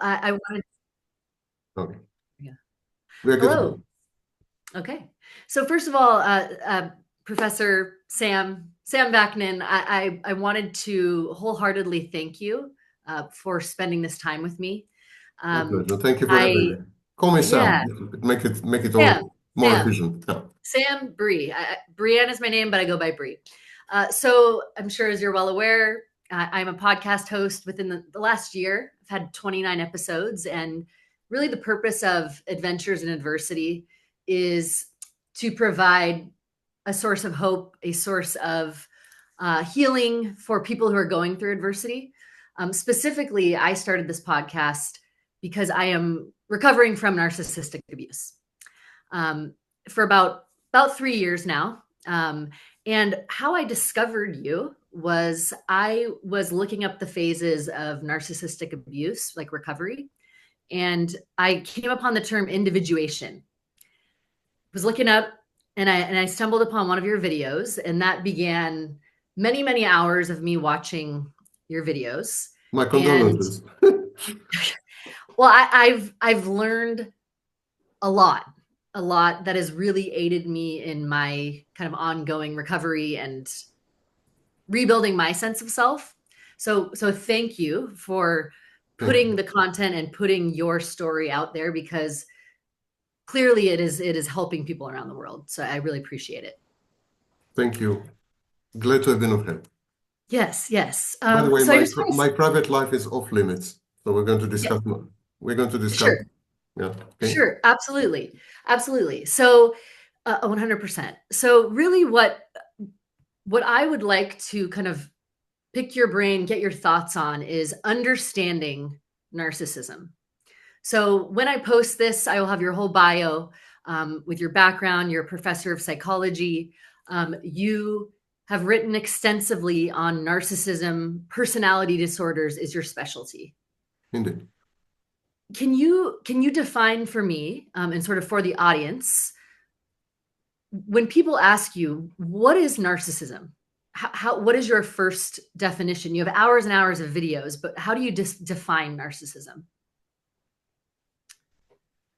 I wanted, Okay. yeah. We are good to Hello. go. Okay. So first of all, Professor Sam Vaknin, I wanted to wholeheartedly thank you for spending this time with me. My Um, pleasure. Thank you for having I me. Call me Sam. Yeah, Make it Sam, all more Sam, efficient. Yeah. Sam Bree. Brienne is my name, but I go by Bree. So I'm sure, as you're well aware, I'm a podcast host. Within the last year, I've had 29 episodes, and really the purpose of Adventures in Adversity is to provide a source of hope, a source of healing for people who are going through adversity. Specifically, I started this podcast because I am recovering from narcissistic abuse um, for about 3 years now. And how I discovered you was I was looking up the phases of narcissistic abuse, like recovery, and I came upon the term individuation. Was looking up, and I stumbled upon one of your videos, and that began many hours of me watching your videos. My And condolences. well, I've learned a lot, a lot that has really aided me in my kind of ongoing recovery and rebuilding my sense of self. So thank you for Thank putting you. the content and putting your story out there, because clearly it is helping people around the world. So I really appreciate it. Thank you. Glad to have been of help. Yes, yes. By the way, So I just want my private life is off limits, so we're going to to, yeah, discuss. We're going to discuss. sure, Yeah. Okay. sure, absolutely, absolutely. So 100%. So really, what I would like to kind of pick your brain, get your thoughts on, is understanding narcissism. So when I post this, I will have your whole bio with your background. You're a professor of psychology. You have written extensively on narcissism. Personality disorders is your specialty. Indeed. Can you define for me, and sort of for the audience, when people ask you what is narcissism? What is your first definition? You have hours and hours of videos, but how do you define narcissism?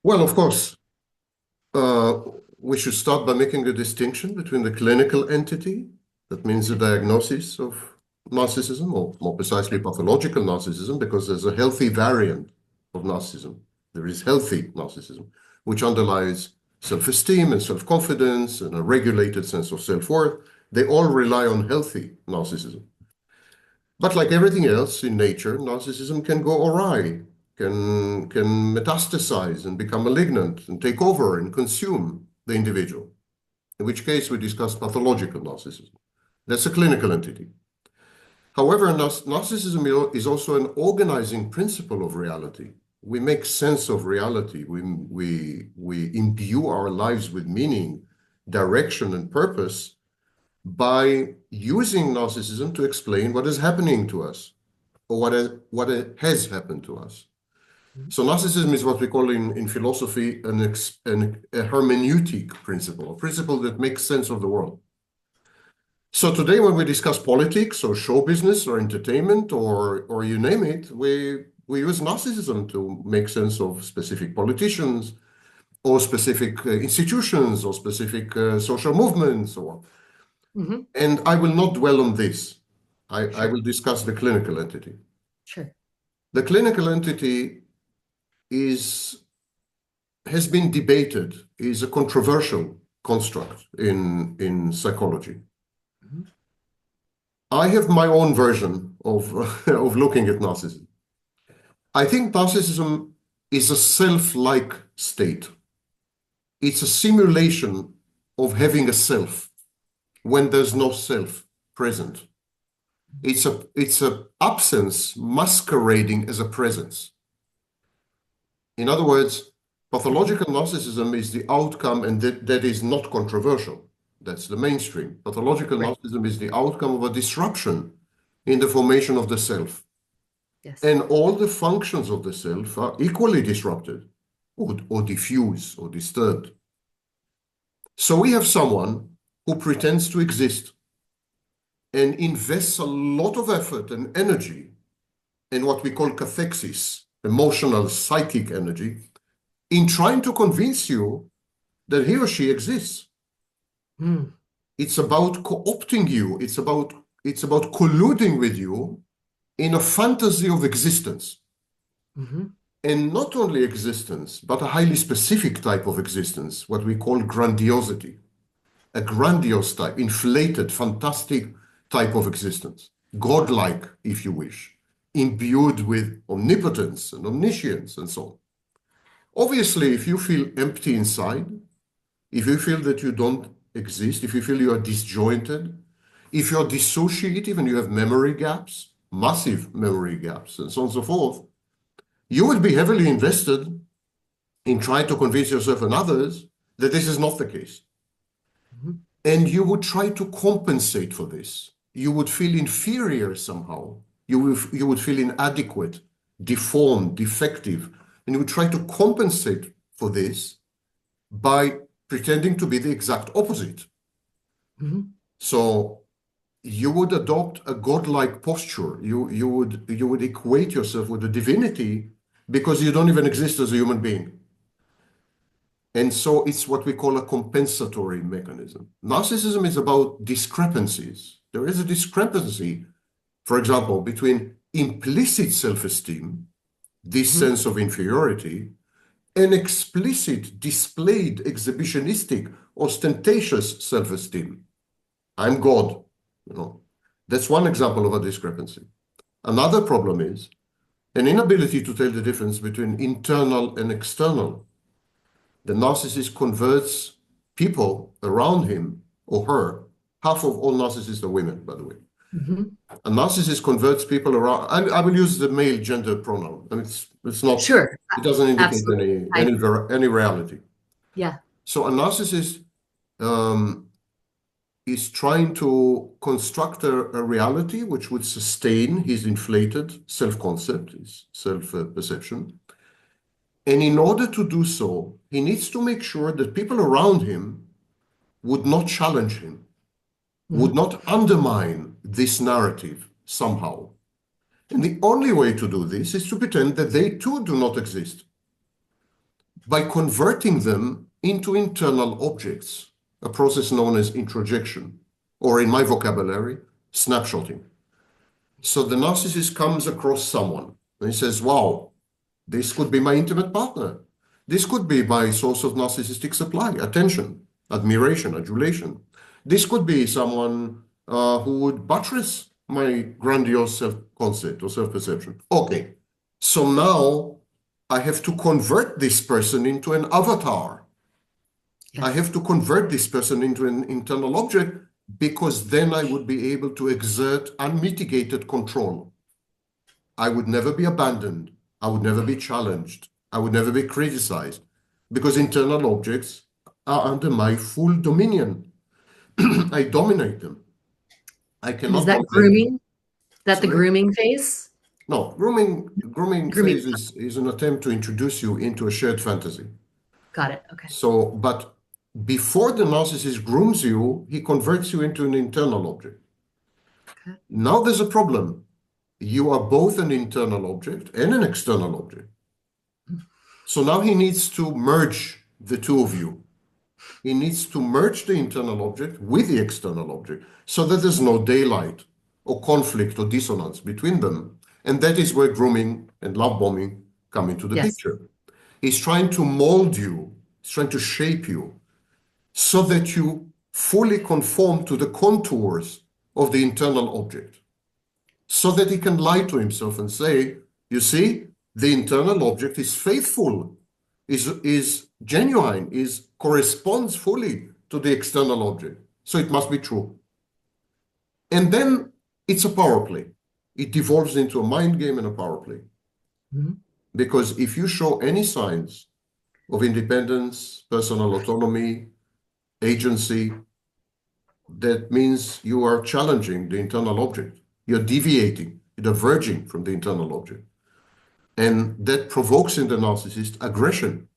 Well, of course, uh, we should start by making a distinction between the clinical entity, that means the diagnosis of narcissism, or more precisely pathological narcissism, because there's a healthy variant of narcissism. There is healthy narcissism, which underlies self-esteem and self-confidence and a regulated sense of self-worth. They all rely on healthy narcissism. But like everything else in nature, narcissism can go awry, can metastasize and become malignant and take over and consume the individual, in which case we discuss pathological narcissism. That's a clinical entity. However, narcissism is also an organizing principle of reality. We make sense of reality. We imbue our lives with meaning, direction, and purpose by using narcissism to explain what is happening to us, or what has happened to us. So narcissism is what we call in philosophy a hermeneutic principle, a principle that makes sense of the world. So today, when we discuss politics or show business or entertainment or you name it, we use narcissism to make sense of specific politicians or specific institutions or specific social movements or. Mm-hmm. And I will not dwell on this. I Sure, will discuss the clinical entity. sure. The clinical entity has been debated, is a controversial construct in psychology. Mhm. I have my own version of, of looking at narcissism. I think narcissism is a self-like state. It's a simulation of having a self when there's no self present. It's a absence masquerading as a presence. In other words, Mhm. pathological narcissism is the outcome, and that is not controversial. That's the mainstream. Pathological Right. narcissism is the outcome of a disruption in the formation of the self. Yes. And all the functions of the self are equally disrupted or diffuse or disturbed. So we have someone who pretends to exist and invests a lot of effort and energy in what we call cathexis, emotional, psychic energy, in trying to convince you that he or she exists. Mm. It's about co-opting you. It's about colluding with you in a fantasy of existence. Mm-hmm. And not only existence, but a highly specific type of existence, what we call grandiosity. A grandiose type, inflated, fantastic type of existence. Godlike, if you wish, imbued with omnipotence and omniscience and so on. Obviously, if you feel empty inside, if you feel that you don't exist, if you feel you are disjointed, if you're dissociative and you have memory gaps, massive memory gaps, and so on and so forth, you will be heavily invested in trying to convince yourself and others that this is not the case. Mm-hmm. And you would try to compensate for this. You would feel inferior somehow. You would feel inadequate, deformed, defective. And you would try to compensate for this by pretending to be the exact opposite. Mm-hmm. So you would adopt a godlike posture. You would equate yourself with a divinity because you don't even exist as a human being. And so it's what we call a compensatory mechanism. Narcissism is about discrepancies. There is a discrepancy, for example, between implicit self-esteem, this Mm-hmm. sense of inferiority, and explicit, displayed, exhibitionistic, ostentatious self-esteem. I'm God, you know. That's one example of a discrepancy. Another problem is an inability to tell the difference between internal and external. The narcissist converts people around him or her. Half of all narcissists are women, by the way. Mm-hmm. A narcissist converts people around. I will use the male gender pronoun. I mean, it's not. Sure. It doesn't indicate Absolutely. any reality. Yeah. So a narcissist is trying to construct a reality which would sustain his inflated self-concept, his self-perception. And in order to do so, he needs to make sure that people around him would not challenge him, would Mm-hmm. not undermine this narrative somehow. And the only way to do this is to pretend that they too do not exist by converting them into internal objects, a process known as introjection, or in my vocabulary, snapshotting. So the narcissist comes across someone and he says, wow, this could be my intimate partner. This could be my source of narcissistic supply, attention, admiration, adulation. This could be someone who would buttress my grandiose self-concept or self-perception. Okay, so now I have to convert this person into an avatar. Yes. I have to convert this person into an internal object because then I would be able to exert unmitigated control. I would never be abandoned. I would never be challenged. I would never be criticized because internal objects are under my full dominion. I dominate them. I And is cannot that dominate them. grooming? Is that the Sorry? grooming phase? No, grooming Grooming. phase is an attempt to introduce you into a shared fantasy. Got it. Okay. So, but before the narcissist grooms you, he converts you into an internal object. Okay. Now there's a problem. You are both an internal object and an external object. So now he needs to merge the two of you. He needs to merge the internal object with the external object so that there's no daylight or conflict or dissonance between them. And that is where grooming and love bombing come into the Yes. picture. He's trying to mold you, he's trying to shape you so that you fully conform to the contours of the internal object, so that he can lie to himself and say, you see, the internal object is faithful, is genuine, corresponds fully to the external object. So it must be true. And then it's a power play. It devolves into a mind game and a power play. Mm-hmm. Because if you show any signs of independence, personal autonomy, agency, that means you are challenging the internal object. You're deviating, you're diverging from the internal object. And that provokes in the narcissist aggression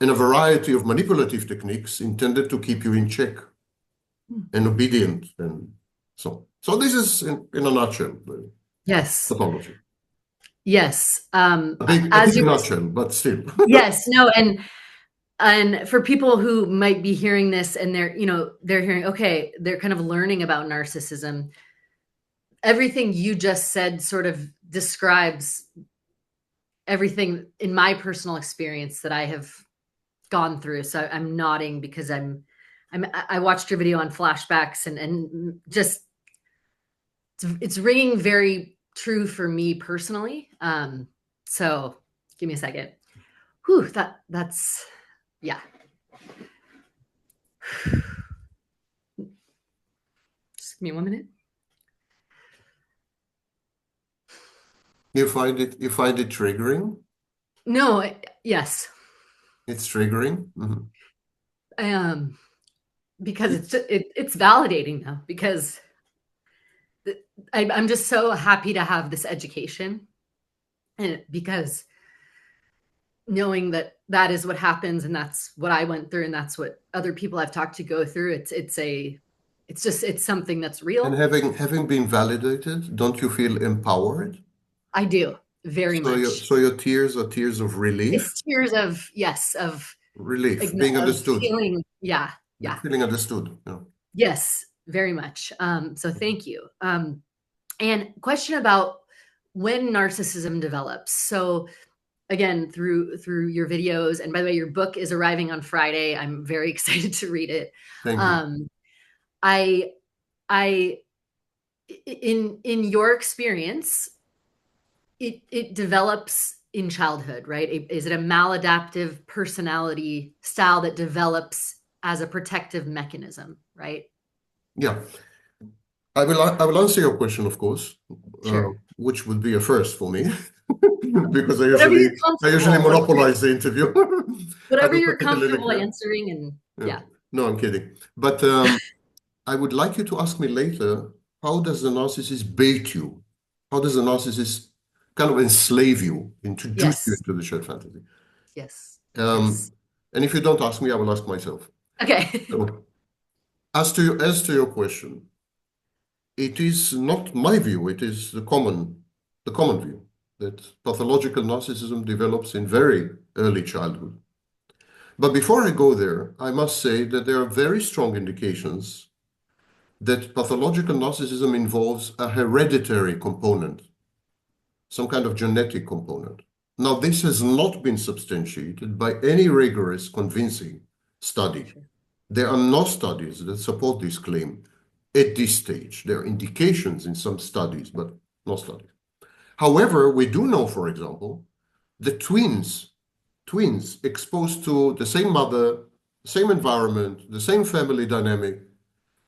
and a variety of manipulative techniques intended to keep you in check and obedient. And so this is, in a nutshell, the Yes. pathology. Yes. A As big you were, nutshell, but still. yes, no, and for people who might be hearing this and they're hearing, okay, they're kind of learning about narcissism. Everything you just said sort of describes everything in my personal experience that I have gone through. So I'm nodding because I watched your video on flashbacks and just it's ringing very true for me personally. So give me a second. Whew, that's yeah. Just give me 1 minute. You find it triggering? No, yes. It's triggering. Mhm. Um, because it's validating though, because I'm just so happy to have this education, and because knowing that that is what happens and that's what I went through and that's what other people I've talked to go through, it's something that's And real. having been validated, don't you feel empowered? I do very much. So your tears are tears of relief, It's tears of, yes, being of understood, feeling, yeah, feeling understood. Yeah. yes, very much. So thank you. And question about when narcissism develops. So again, through your videos, and by the way, your book is arriving on Friday. I'm very excited to read it. Thank you. Um, I I in your experience, it develops in childhood, right? Is it a maladaptive personality style that develops as a protective mechanism, right? Yeah. I will answer your question, of course, Sure. which would be a first for me because Whatever you're I usually comfortable, monopolize the interview. I whatever don't you're particularly comfortable care. answering, and Yeah. yeah. No, I'm kidding. But I would like you to ask me later, how does the narcissist bait you? How does the narcissist kind of enslave you, introduce you Yes. into the shared fantasy? Yes. Yes. Um, and if you don't ask me, I will ask myself. Okay. So, as to your question, it is not my view, it is the common view that pathological narcissism develops in very early childhood. But before I go there, I must say that there are very strong indications that pathological narcissism involves a hereditary component, some kind of genetic component. Now, this has not been substantiated by any rigorous, convincing study. Sure. There are no studies that support this claim at this stage. There are indications in some studies, but no studies. However, we do know, for example, that twins exposed to the same mother, same environment, the same family dynamic,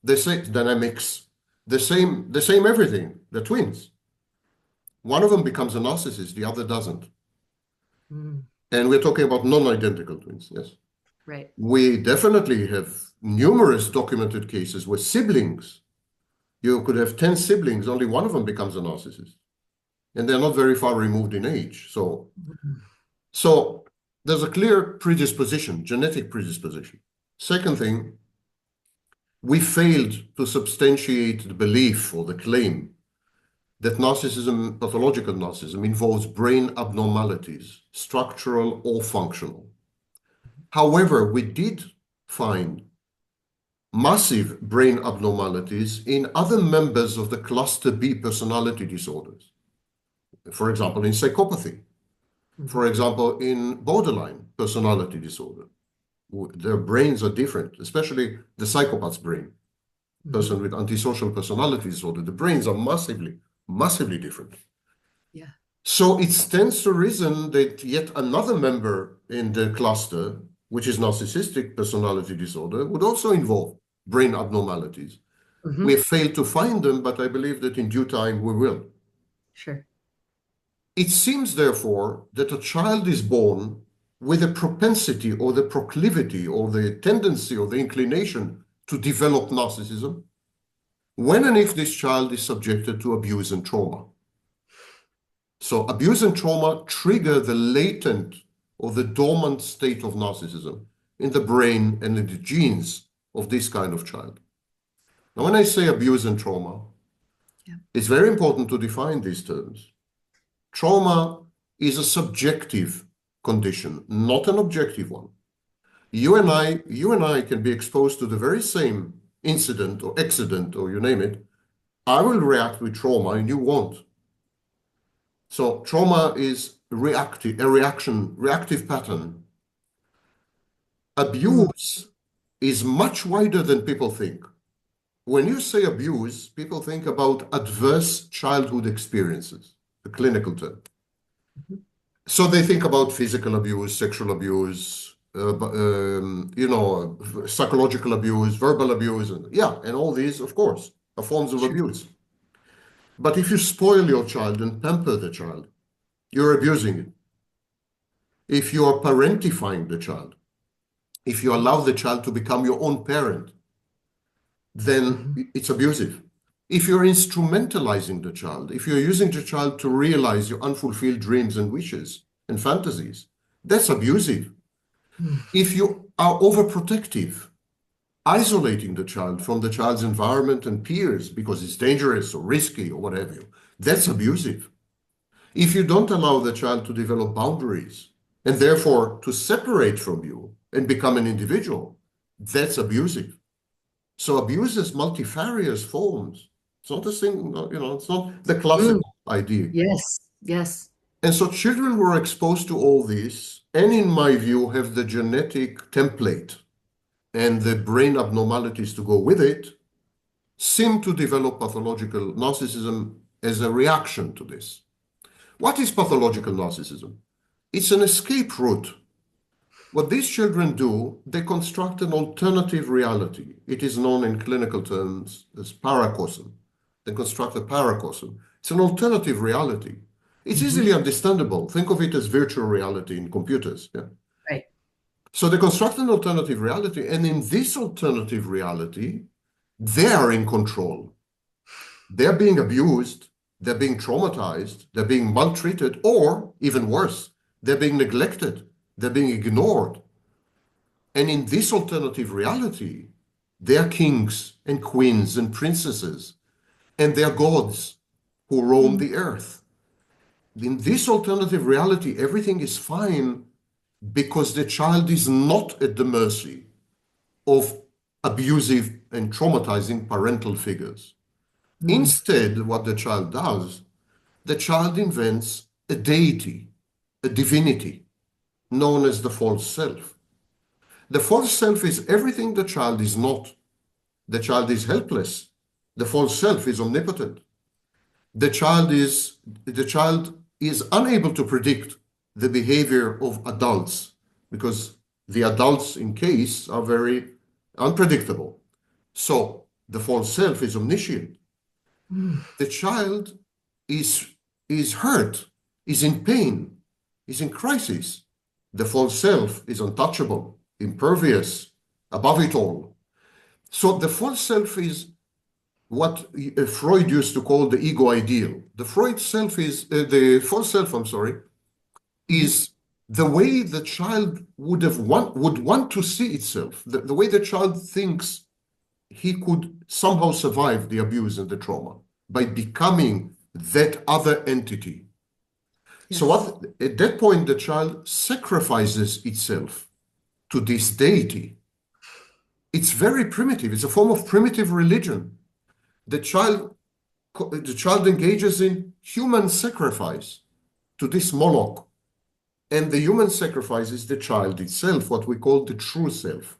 the same dynamics, the same everything. They're twins. One of them becomes a narcissist, the other doesn't. Mm, And we're talking about non-identical twins, yes. right. We definitely have numerous documented cases where siblings, you could have 10 siblings, only one of them becomes a narcissist. And they're not very far removed in age. Mhm. So there's a clear predisposition, genetic predisposition. Second thing, we failed to substantiate the belief or the claim that narcissism, pathological narcissism, involves brain abnormalities, structural or functional. However, we did find massive brain abnormalities in other members of the cluster B personality disorders. For example, in psychopathy, for Mhm. example, in borderline personality disorder. Their brains are different, especially the psychopath's brain, Mhm. person with antisocial personality disorder. The brains are massively different. Yeah. So it stands to reason that yet another member in the cluster, which is narcissistic personality disorder, would also involve brain abnormalities. We Mhm. have failed to find them, but I believe that in due time we will. Sure. It seems, therefore, that a child is born with a propensity or the proclivity or the tendency or the inclination to develop narcissism when and if this child is subjected to abuse and trauma. So abuse and trauma trigger the latent or the dormant state of narcissism in the brain and in the genes of this kind of child. Now, when I say abuse and trauma, Yeah. it's very important to define these terms. Trauma is a subjective condition, not an objective one. You and I can be exposed to the very same incident or accident, or you name it. I will react with trauma and you won't. So trauma is reactive, reactive pattern. Abuse is much wider than people think. When you say abuse, people think about adverse childhood experiences, the clinical term. So they think about physical abuse, sexual abuse, psychological abuse, verbal abuse, and all these, of course, are forms of abuse. But if you spoil your child and pamper the child, you're abusing it. If you are parentifying the child, if you allow the child to become your own parent, then it's abusive. If you're instrumentalizing the child, if you're using the child to realize your unfulfilled dreams and wishes and fantasies, that's abusive. If you are overprotective, isolating the child from the child's environment and peers because it's dangerous or risky or whatever, that's abusive. If you don't allow the child to develop boundaries and therefore to separate from you and become an individual, that's abusive. So abuse is multifarious forms. It's not a thing, it's not the classical idea. Yes, yes. And so children were exposed to all this, and in my view, have the genetic template and the brain abnormalities to go with it, seem to develop pathological narcissism as a reaction to this. What is pathological narcissism? It's an escape route. What these children do, they construct an alternative reality. It is known in clinical terms as paracosm. They construct a paracosm. It's an alternative reality. It's easily understandable. Think of it as virtual reality in computers. Yeah? Right. So they construct an alternative reality, and in this alternative reality, they are in control. They're being abused, they're being traumatized, they're being maltreated, or even worse, they're being neglected, they're being ignored. And in this alternative reality, they're kings and queens and princesses, and they're gods who roam the earth. In this alternative reality, everything is fine because the child is not at the mercy of abusive and traumatizing parental figures. Instead, what the child does, the child invents a deity, a divinity, known as the false self. The false self is everything the child is not. The child is helpless. The false self is omnipotent. The child is unable to predict the behavior of adults because the adults in case are very unpredictable. So the false self is omniscient. The child is hurt, is in pain, is in crisis. The false self is untouchable, impervious, above it all. So the false self is what Freud used to call the ego ideal. The false self, is the way the child would want to see itself, the way the child thinks he could somehow survive the abuse and the trauma by becoming that other entity. Yes. So at that point, the child sacrifices itself to this deity. It's very primitive. It's a form of primitive religion. The child engages in human sacrifice to this Moloch. And the human sacrifice is the child itself, what we call the true self.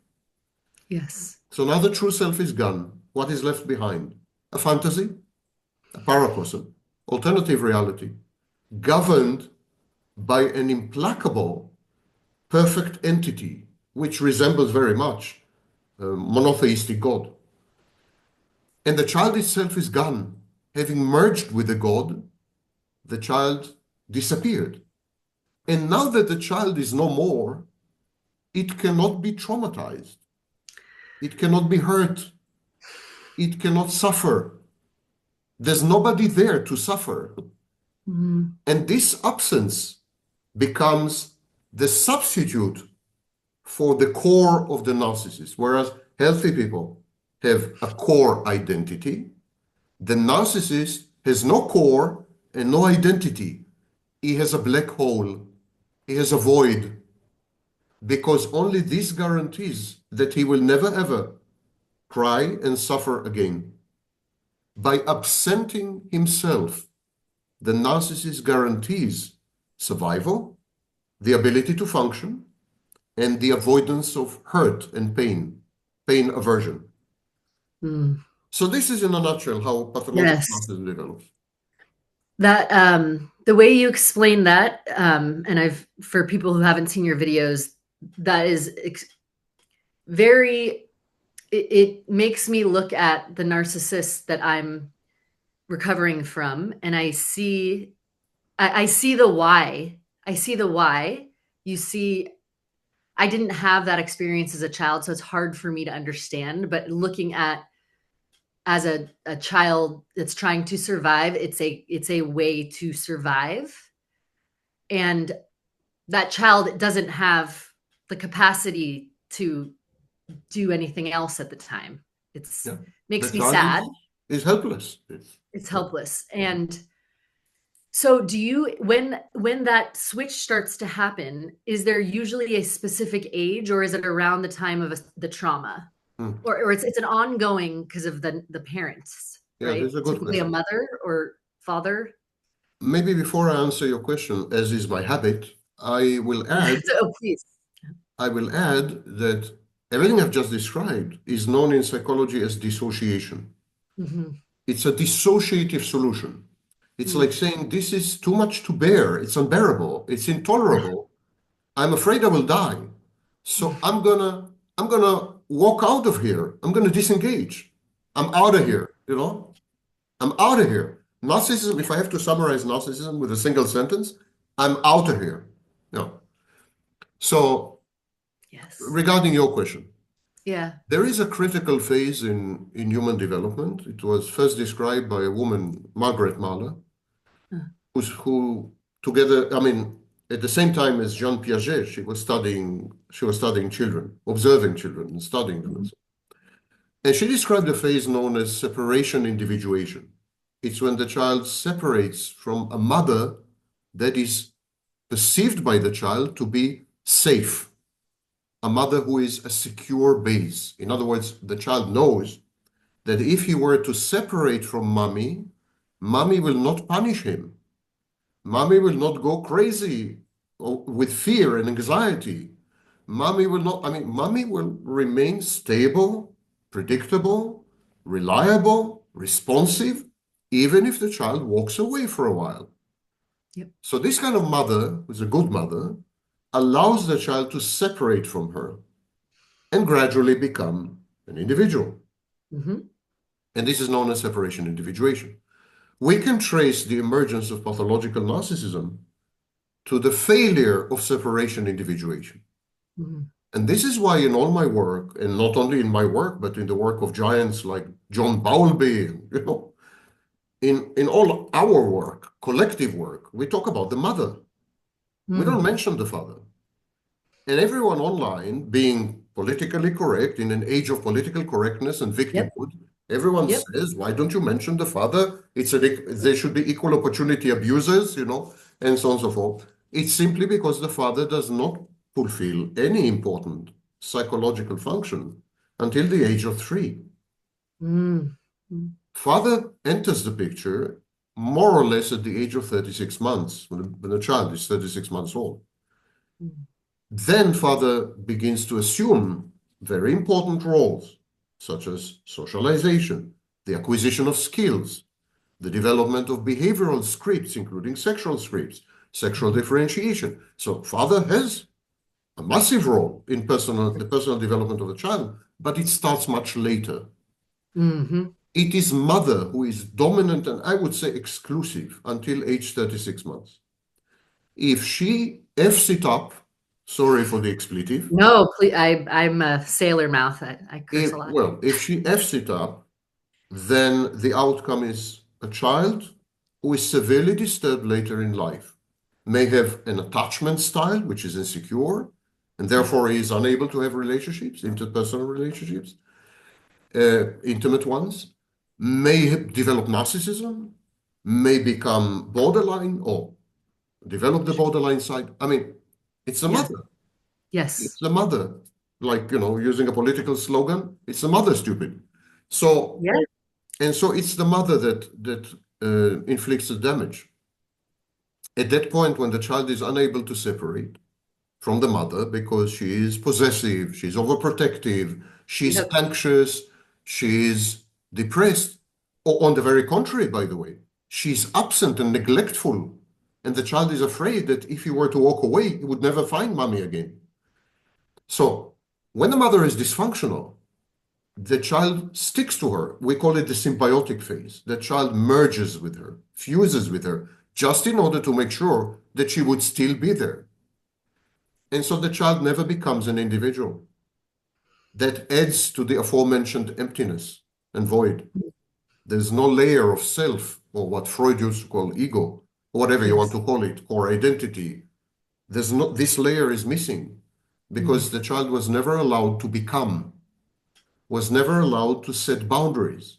Yes. So now the true self is gone. What is left behind? A fantasy, a paracosm, alternative reality, governed by an implacable, perfect entity, which resembles very much a monotheistic God. And the child itself is gone. Having merged with the God, the child disappeared. And now that the child is no more, it cannot be traumatized. It cannot be hurt. It cannot suffer. There's nobody there to suffer. And this absence becomes the substitute for the core of the narcissist. Whereas healthy people have a core identity, the narcissist has no core and no identity. he has a black hole, he has a void, because only this guarantees that he will never ever cry and suffer again. By absenting himself, the narcissist guarantees survival, the ability to function, and the avoidance of hurt and pain aversion. Mm. So this is in a nutshell how pathological Yes. narcissism develops. That the way you explain that, and I've for people who haven't seen your videos, that is very it makes me look at the narcissist that I'm recovering from, and I see the why. I see the why. You see, I didn't have that experience as a child, so it's hard for me to understand. But looking at as a child that's trying to survive, it's a way to survive. And that child doesn't have the capacity to do anything else at the time. It's Yeah. The makes me child sad. is helpless. It's helpless. And so do you when that switch starts to happen, is there usually a specific age, or is it around the time of the trauma? Hmm. Or it's an ongoing because of the parents, Yeah, right? this is a good Typically a question. mother or father. Maybe before I answer your question, as is my habit, Oh, please. I will add that everything I've just described is known in psychology as dissociation. Mhm. It's a dissociative solution. It's Mm. like saying, this is too much to bear. It's unbearable. It's intolerable. I'm afraid I will die. So I'm gonna walk out of here. I'm gonna disengage. I'm out of here, you know? I'm out of here. Narcissism, if I have to summarize narcissism with a single sentence, I'm out of here. No. So Yes. regarding your question, Yeah. there is a critical phase in human development. It was first described by a woman, Margaret Mahler, Uh, who together, I mean, at the same time as Jean Piaget, she was studying children, observing children and studying them. mhm. And she described a phase known as separation individuation. It's when the child separates from a mother that is perceived by the child to be safe, a mother who is a secure base. In other words, the child knows that if he were to separate from mommy, mommy will not punish him. Mommy will not go crazy with fear and anxiety. Mommy will not, I mean, mommy will remain stable, predictable, reliable, responsive, even if the child walks away for a while. Yep. So this kind of mother, who's a good mother, allows the child to separate from her and gradually become an individual. Mhm. And this is known as separation individuation. We can trace the emergence of pathological narcissism to the failure of separation individuation. Mhm. And this is why in all my work, and not only in my work, but in the work of giants like John Bowlby, in all our work, collective work, we talk about the mother. We don't Mm. mention the father. And everyone online, being politically correct in an age of political correctness and Yep. victimhood, everyone Yep. says, why don't you mention the father? There should be equal opportunity abusers, and so on and so forth. It's simply because the father does not fulfill any important psychological function until the age of 3. Mm. Mm. Father enters the picture more or less at the age of 36 months, when the child is 36 months old. Mm. Then father begins to assume very important roles, such as socialization, the acquisition of skills, the development of behavioral scripts, including sexual scripts, sexual differentiation. So father has a massive role in the personal development of the child, but it starts much later. Mhm. It is mother who is dominant and I would say exclusive until age 36 months. If she F's it up, sorry for the expletive, No, please, I'm a sailor mouth. I curse a lot. if she F's it up, then the outcome is a child who is severely disturbed later in life, may have an attachment style, which is insecure, and therefore he is unable to have relationships, interpersonal relationships, intimate ones, may develop narcissism, may become borderline or develop the borderline side. I mean, it's the Yeah. mother. It's Yes. the mother. Like, using a political slogan, it's the mother, stupid. So, Yeah. and so it's the mother that inflicts the damage. At that point, when the child is unable to separate from the mother because she is possessive, she's overprotective, she's Yep. anxious, she's depressed, or on the very contrary, by the way, she's absent and neglectful. And the child is afraid that if he were to walk away, he would never find mommy again. So when the mother is dysfunctional, the child sticks to her. We call it the symbiotic phase. The child merges with her, fuses with her, just in order to make sure that she would still be there. And so the child never becomes an individual. That adds to the aforementioned emptiness and void. There's no layer of self, or what Freud used to call ego, or whatever you want Yes. to call it, or identity. This layer is missing because the child was never allowed to become, was never allowed to set boundaries,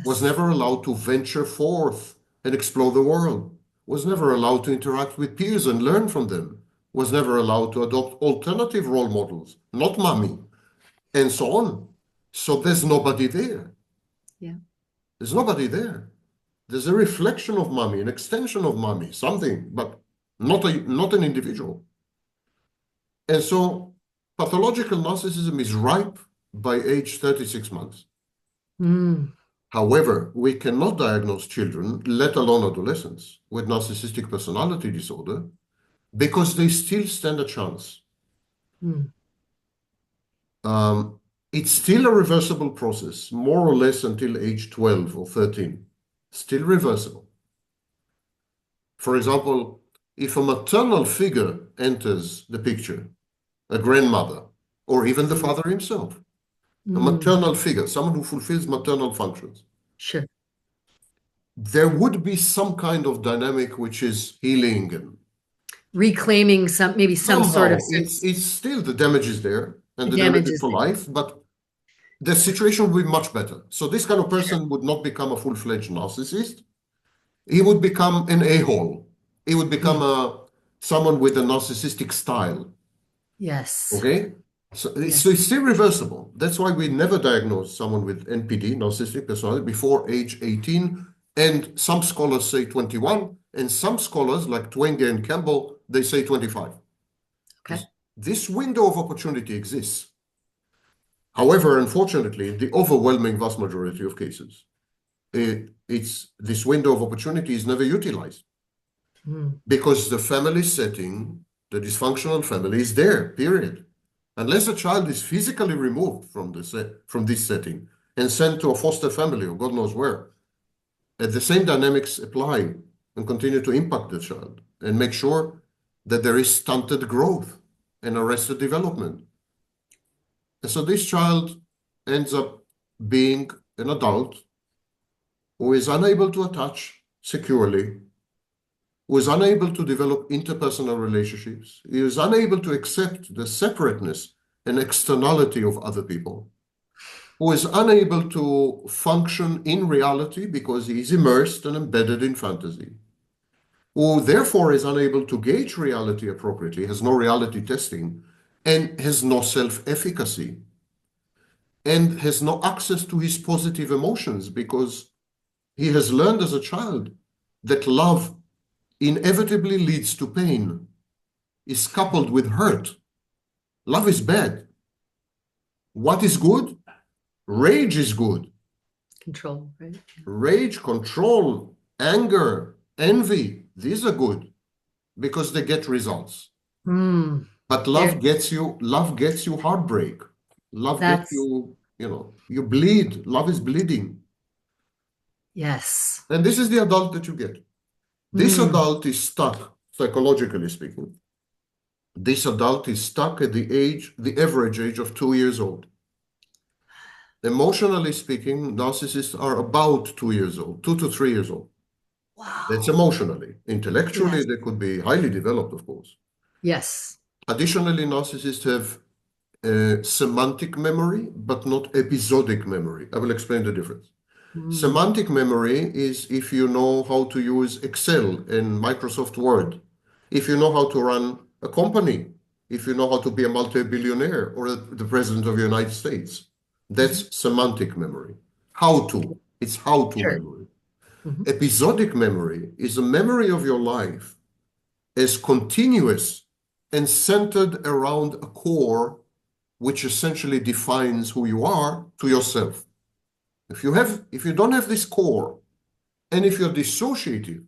was Yes. never allowed to venture forth and explore the world, was never allowed to interact with peers and learn from them, was never allowed to adopt alternative role models, not mommy, and so on. So there's nobody there. Yeah. There's nobody there. There's a reflection of mommy, an extension of mommy, something, but not an individual. And so pathological narcissism is ripe by age 36 months. Mm. However, we cannot diagnose children, let alone adolescents, with narcissistic personality disorder because they still stand a chance. Mm. It's still a reversible process, more or less until age 12 or 13. Still reversible. For example, if a maternal figure enters the picture, a grandmother, or even the father himself, a Mm. maternal figure, someone who fulfills maternal functions, Sure. there would be some kind of dynamic which is healing and Reclaiming maybe some sort of somehow sense. it's still the damage is there and The the damage damage is is for there. life, but the situation would be much better. So this kind of person would not become a full-fledged narcissist. He would become an a-hole. He would become someone with a narcissistic style. Yes. Okay? So Yes. it's still reversible. That's why we never diagnose someone with NPD, narcissistic personality, before age 18. And some scholars say 21, and some scholars, like Twenge and Campbell, they say 25. Okay. This window of opportunity exists. However, unfortunately, the overwhelming vast majority of cases, this window of opportunity is never utilized Mm. because the family setting, the dysfunctional family is there, period. Unless a child is physically removed from this setting and sent to a foster family or God knows where, the same dynamics apply and continue to impact the child and make sure that there is stunted growth and arrested development. And so this child ends up being an adult who is unable to attach securely, who is unable to develop interpersonal relationships, he is unable to accept the separateness and externality of other people, who is unable to function in reality because he is immersed and embedded in fantasy, who therefore is unable to gauge reality appropriately, has no reality testing, and has no self-efficacy, and has no access to his positive emotions because he has learned as a child that love inevitably leads to pain, is coupled with hurt. Love is bad. What is good? Rage is good. Control, right? Rage, control, anger, envy, these are good because they get results. Mm. But There. love gets you heartbreak. Love gets That's you, you bleed. Love is bleeding. yes. And this is the adult that you get. This Mm. adult is stuck, psychologically speaking. This adult is stuck at the average age of 2 years old. Emotionally speaking, narcissists are about 2 years old, 2 to 3 years old. That's Wow. emotionally. Intellectually, Yes. they could be highly developed, of course. Yes. Additionally, narcissists have semantic memory, but not episodic memory. I will explain the difference. Mm. Semantic memory is if you know how to use Excel and Microsoft Word. if you know how to run a company, if you know how to be a multi-billionaire or the president of the United States. That's semantic memory. How to. It's how-to Sure. memory. Mhm. Episodic memory is a memory of your life as continuous and centered around a core which essentially defines who you are to yourself. If you don't have this core, and if you're dissociative,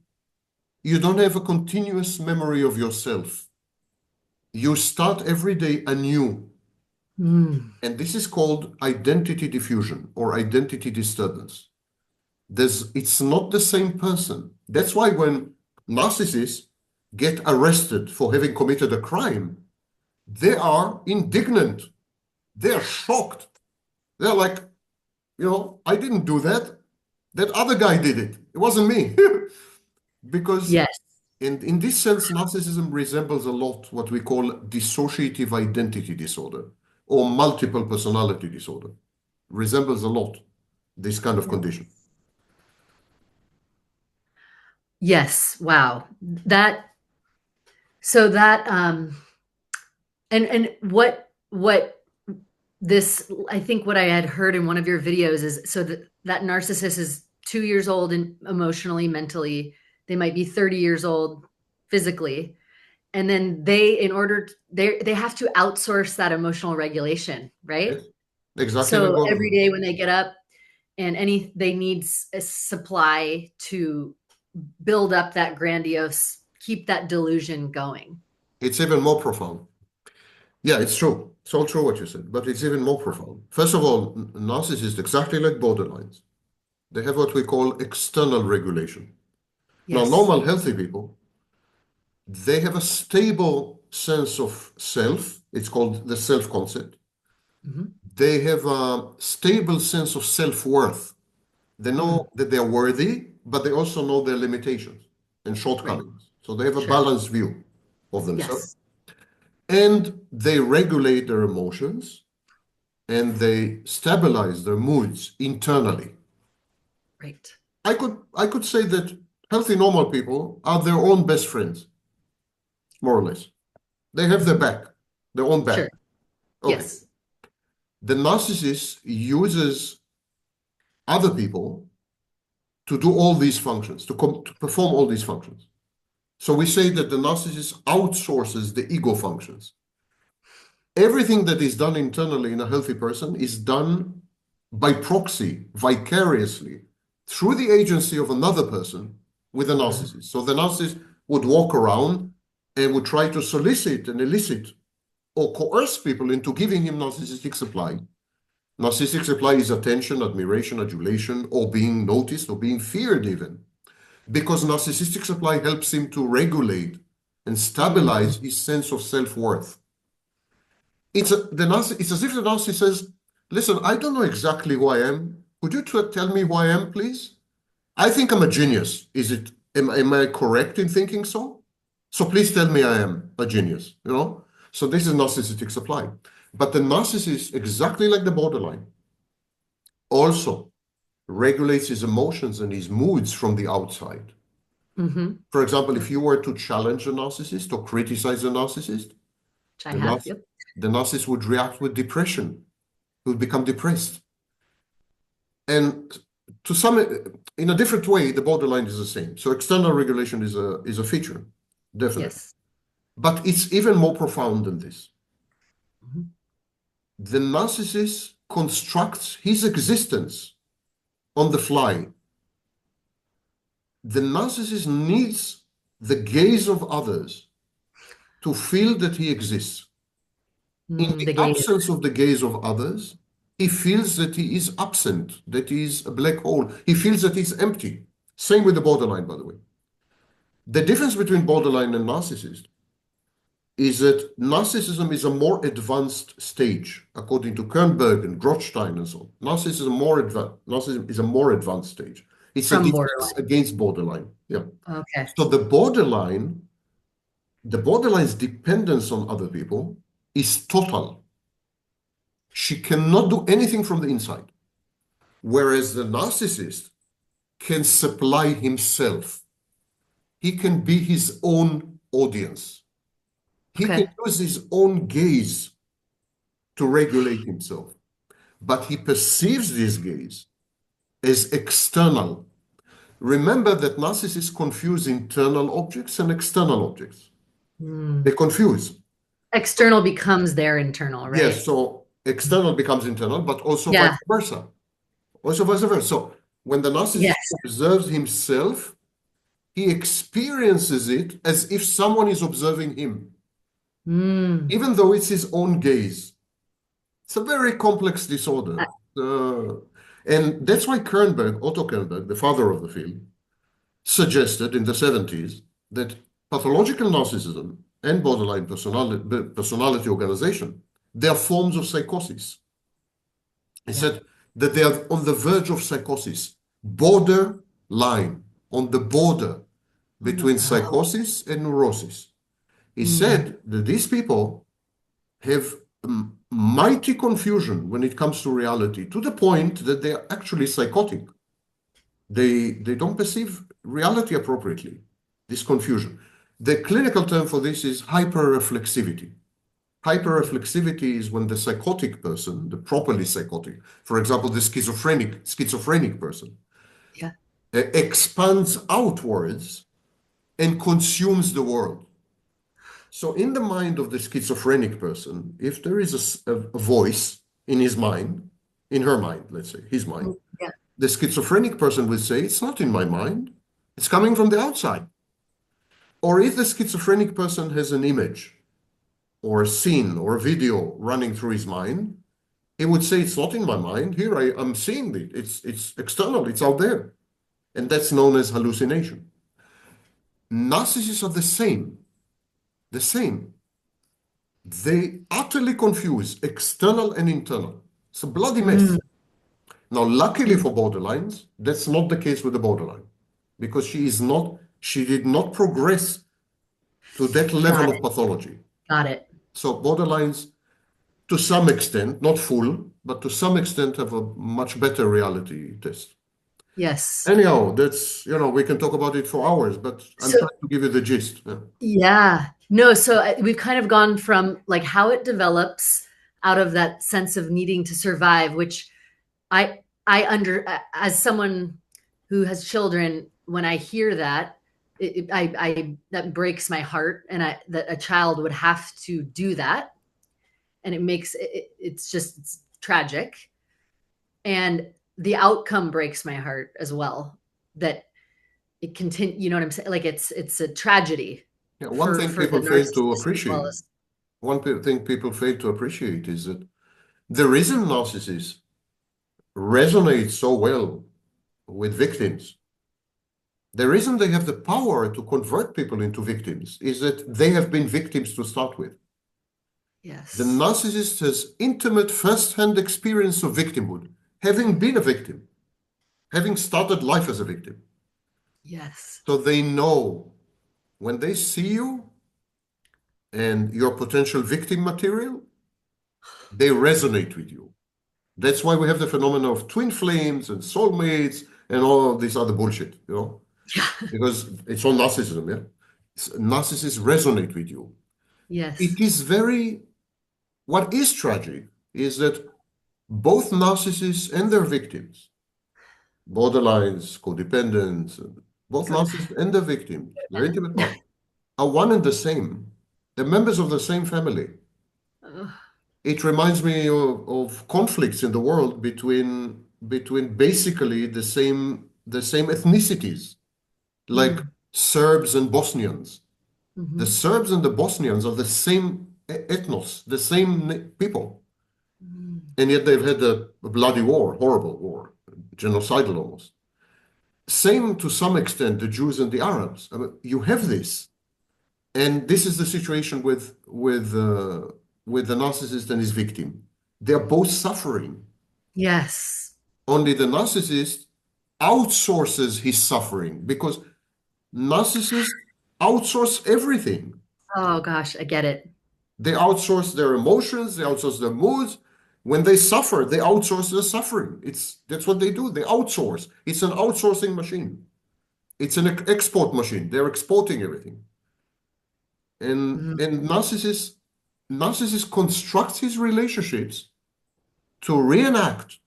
you don't have a continuous memory of yourself. You start every day anew. Mm. And this is called identity diffusion or identity disturbance. It's not the same person. That's why when narcissists get arrested for having committed a crime, they are indignant. They're shocked. They're like, I didn't do that. That other guy did it. It wasn't me. Because Yes. in this sense, narcissism resembles a lot what we call dissociative identity disorder or multiple personality disorder. Resembles a lot this kind of condition. Yes. Wow. That so that and what this, I think what I had heard in one of your videos is so that narcissist is 2 years old and emotionally, mentally, they might be 30 years old physically. And then they have to outsource that emotional regulation, right? Yes, exactly like So every borderline. day when they get up and they need a supply to build up that grandiose, keep that delusion going. It's even more profound. Yeah, it's true. It's all true what you said, but it's even more profound. First of all, narcissists, exactly like borderlines, they have what we call external regulation. Now, Yes. normal, healthy people, they have a stable sense of self. It's called the self concept. Mhm. They have a stable sense of self-worth. They Mm. know that they're worthy, but they also know their limitations and Right. shortcomings. So they have a Sure. balanced view of themselves. Yes. And they regulate their emotions and they stabilize their moods internally. Right. I could say that healthy normal people are their own best friends, more or less. They have their Mhm. back, their own back. Sure. Okay. Yes. The narcissist uses other people to do all these functions, to perform all these functions. So we say that the narcissist outsources the ego functions. Everything that is done internally in a healthy person is done by proxy, vicariously, through the agency of another person with a Mhm. narcissist. So the narcissist would walk around and would try to solicit and elicit or coerce people into giving him narcissistic supply. Narcissistic supply is attention, admiration, adulation, or being noticed or being feared even. Because narcissistic supply helps him to regulate and Mm. stabilize his sense of self-worth. It's as if the narcissist says, listen, I don't know exactly who I am. Could you tell me who I am, please? I think I'm a genius. Am I correct in thinking so? So please tell me I am a genius, So this is narcissistic supply. But the narcissist, exactly like the borderline, also regulates his emotions and his moods from the outside. Mhm. For example, if you were to challenge a narcissist or criticize a narcissist, Which I the, have. narciss Yep. the narcissist would react with depression. He would become depressed. And to some, in a different way, the borderline is the same. So external regulation is a feature, definitely. Yes. But it's even more profound than this. Mhm. The narcissist constructs his existence on the fly. The narcissist needs the gaze of others to feel that he exists. In the The gaze. absence of the gaze of others, he feels that he is absent, that he is a black hole. He feels that he's empty. Same with the borderline, by the way. The difference between borderline and narcissist is that narcissism is a more advanced stage, according to Kernberg and Grotstein and so on. Narcissism is a more advanced stage. It's a From defense borderline. against borderline. Yeah. Okay. So the borderline's dependence on other people is total. She cannot do anything from the inside. Whereas the narcissist can supply himself. He can be his own audience. He can Okay. use his own gaze to regulate himself, but he perceives this gaze as external. Remember that narcissists confuse internal objects and external objects. Mm. They confuse. External becomes their internal, Yes, right? so external becomes internal, but also vice Yeah. versa. Also vice versa. So when the narcissist Yes. observes himself, he experiences it as if someone is observing him, Mm. even though it's his own gaze. It's a very complex disorder. Uh, and that's why Otto Kernberg, the father of the field, suggested in the 70s that pathological narcissism and borderline personality organization, they are forms of psychosis. He Yeah. said that they are on the verge of psychosis, borderline, on the border between Oh. psychosis and neurosis. He Mm. said that these people have mighty confusion when it comes to reality, to the point that they are actually psychotic. They don't perceive reality appropriately, this confusion. The clinical term for this is hyperreflexivity. Hyperreflexivity is when the psychotic person, the properly psychotic, for example, the schizophrenic person, Yeah. expands outwards and consumes the world. So in the mind of the schizophrenic person, if there is a voice in his mind, in her mind, let's say, his mind, Yeah. the schizophrenic person will say, it's not in my mind, it's coming from the outside. Or if the schizophrenic person has an image or a scene or a video running through his mind, he would say, it's not in my mind. Here I'm seeing it. It's external, it's out there. And that's known as hallucination. Narcissists are the same. The same. They utterly confuse external and internal. It's a bloody mess. Mm. Now, luckily for borderlines, that's not the case with the borderline, because she did not progress to that Got level of it. pathology. Got it. So borderlines, to some extent, not full, but to some extent, have a much better reality test. Yes. Anyhow, that's, we can talk about it for hours, but I'm So trying to give you the gist. Yeah. yeah. No, so we've kind of gone from like how it develops out of that sense of needing to survive, which I as someone who has children, when I hear that, I that breaks my heart, and that a child would have to do that, and it's tragic, and the outcome breaks my heart as well. That it continue, you know what I'm saying? Like it's a tragedy Yeah, for the narcissist as well as thing people fail to appreciate is that the reason narcissists resonate so well with victims, the reason they have the power to convert people into victims is that they have been victims to start with. The yes, narcissist has intimate first-hand experience of victimhood, having been a victim, having started life as a victim. yes, So they know when they see you and your potential victim material, they resonate with you. That's why we have the phenomenon of twin flames and soulmates and all of this other bullshit, yeah, because it's all narcissism, yeah? Narcissists resonate with you. yes, It is what is tragic is that both narcissists and their victims, borderlines, codependents, both good. narcissists and their victims, their intimate partners, are one and the same. They're members of the same family. Ugh. It reminds me of conflicts in the world between basically the same ethnicities, like Mm. Serbs and Bosnians. The Mhm. Serbs and the Bosnians are the same ethnos, the same people, Mm. and yet they've had a bloody war, horrible war, genocidal almost. Same to some extent, the Jews and the Arabs. I mean, you have this, and this is the situation with the narcissist and his victim. They are both suffering. Yes. Only the narcissist outsources his suffering because narcissists outsource everything. Oh gosh, I get it. They outsource their emotions, they outsource their moods. When they suffer, they outsource their suffering. That's what they do. They outsource. It's an outsourcing machine. It's an export machine. They're exporting everything. And narcissist constructs his relationships to reenact,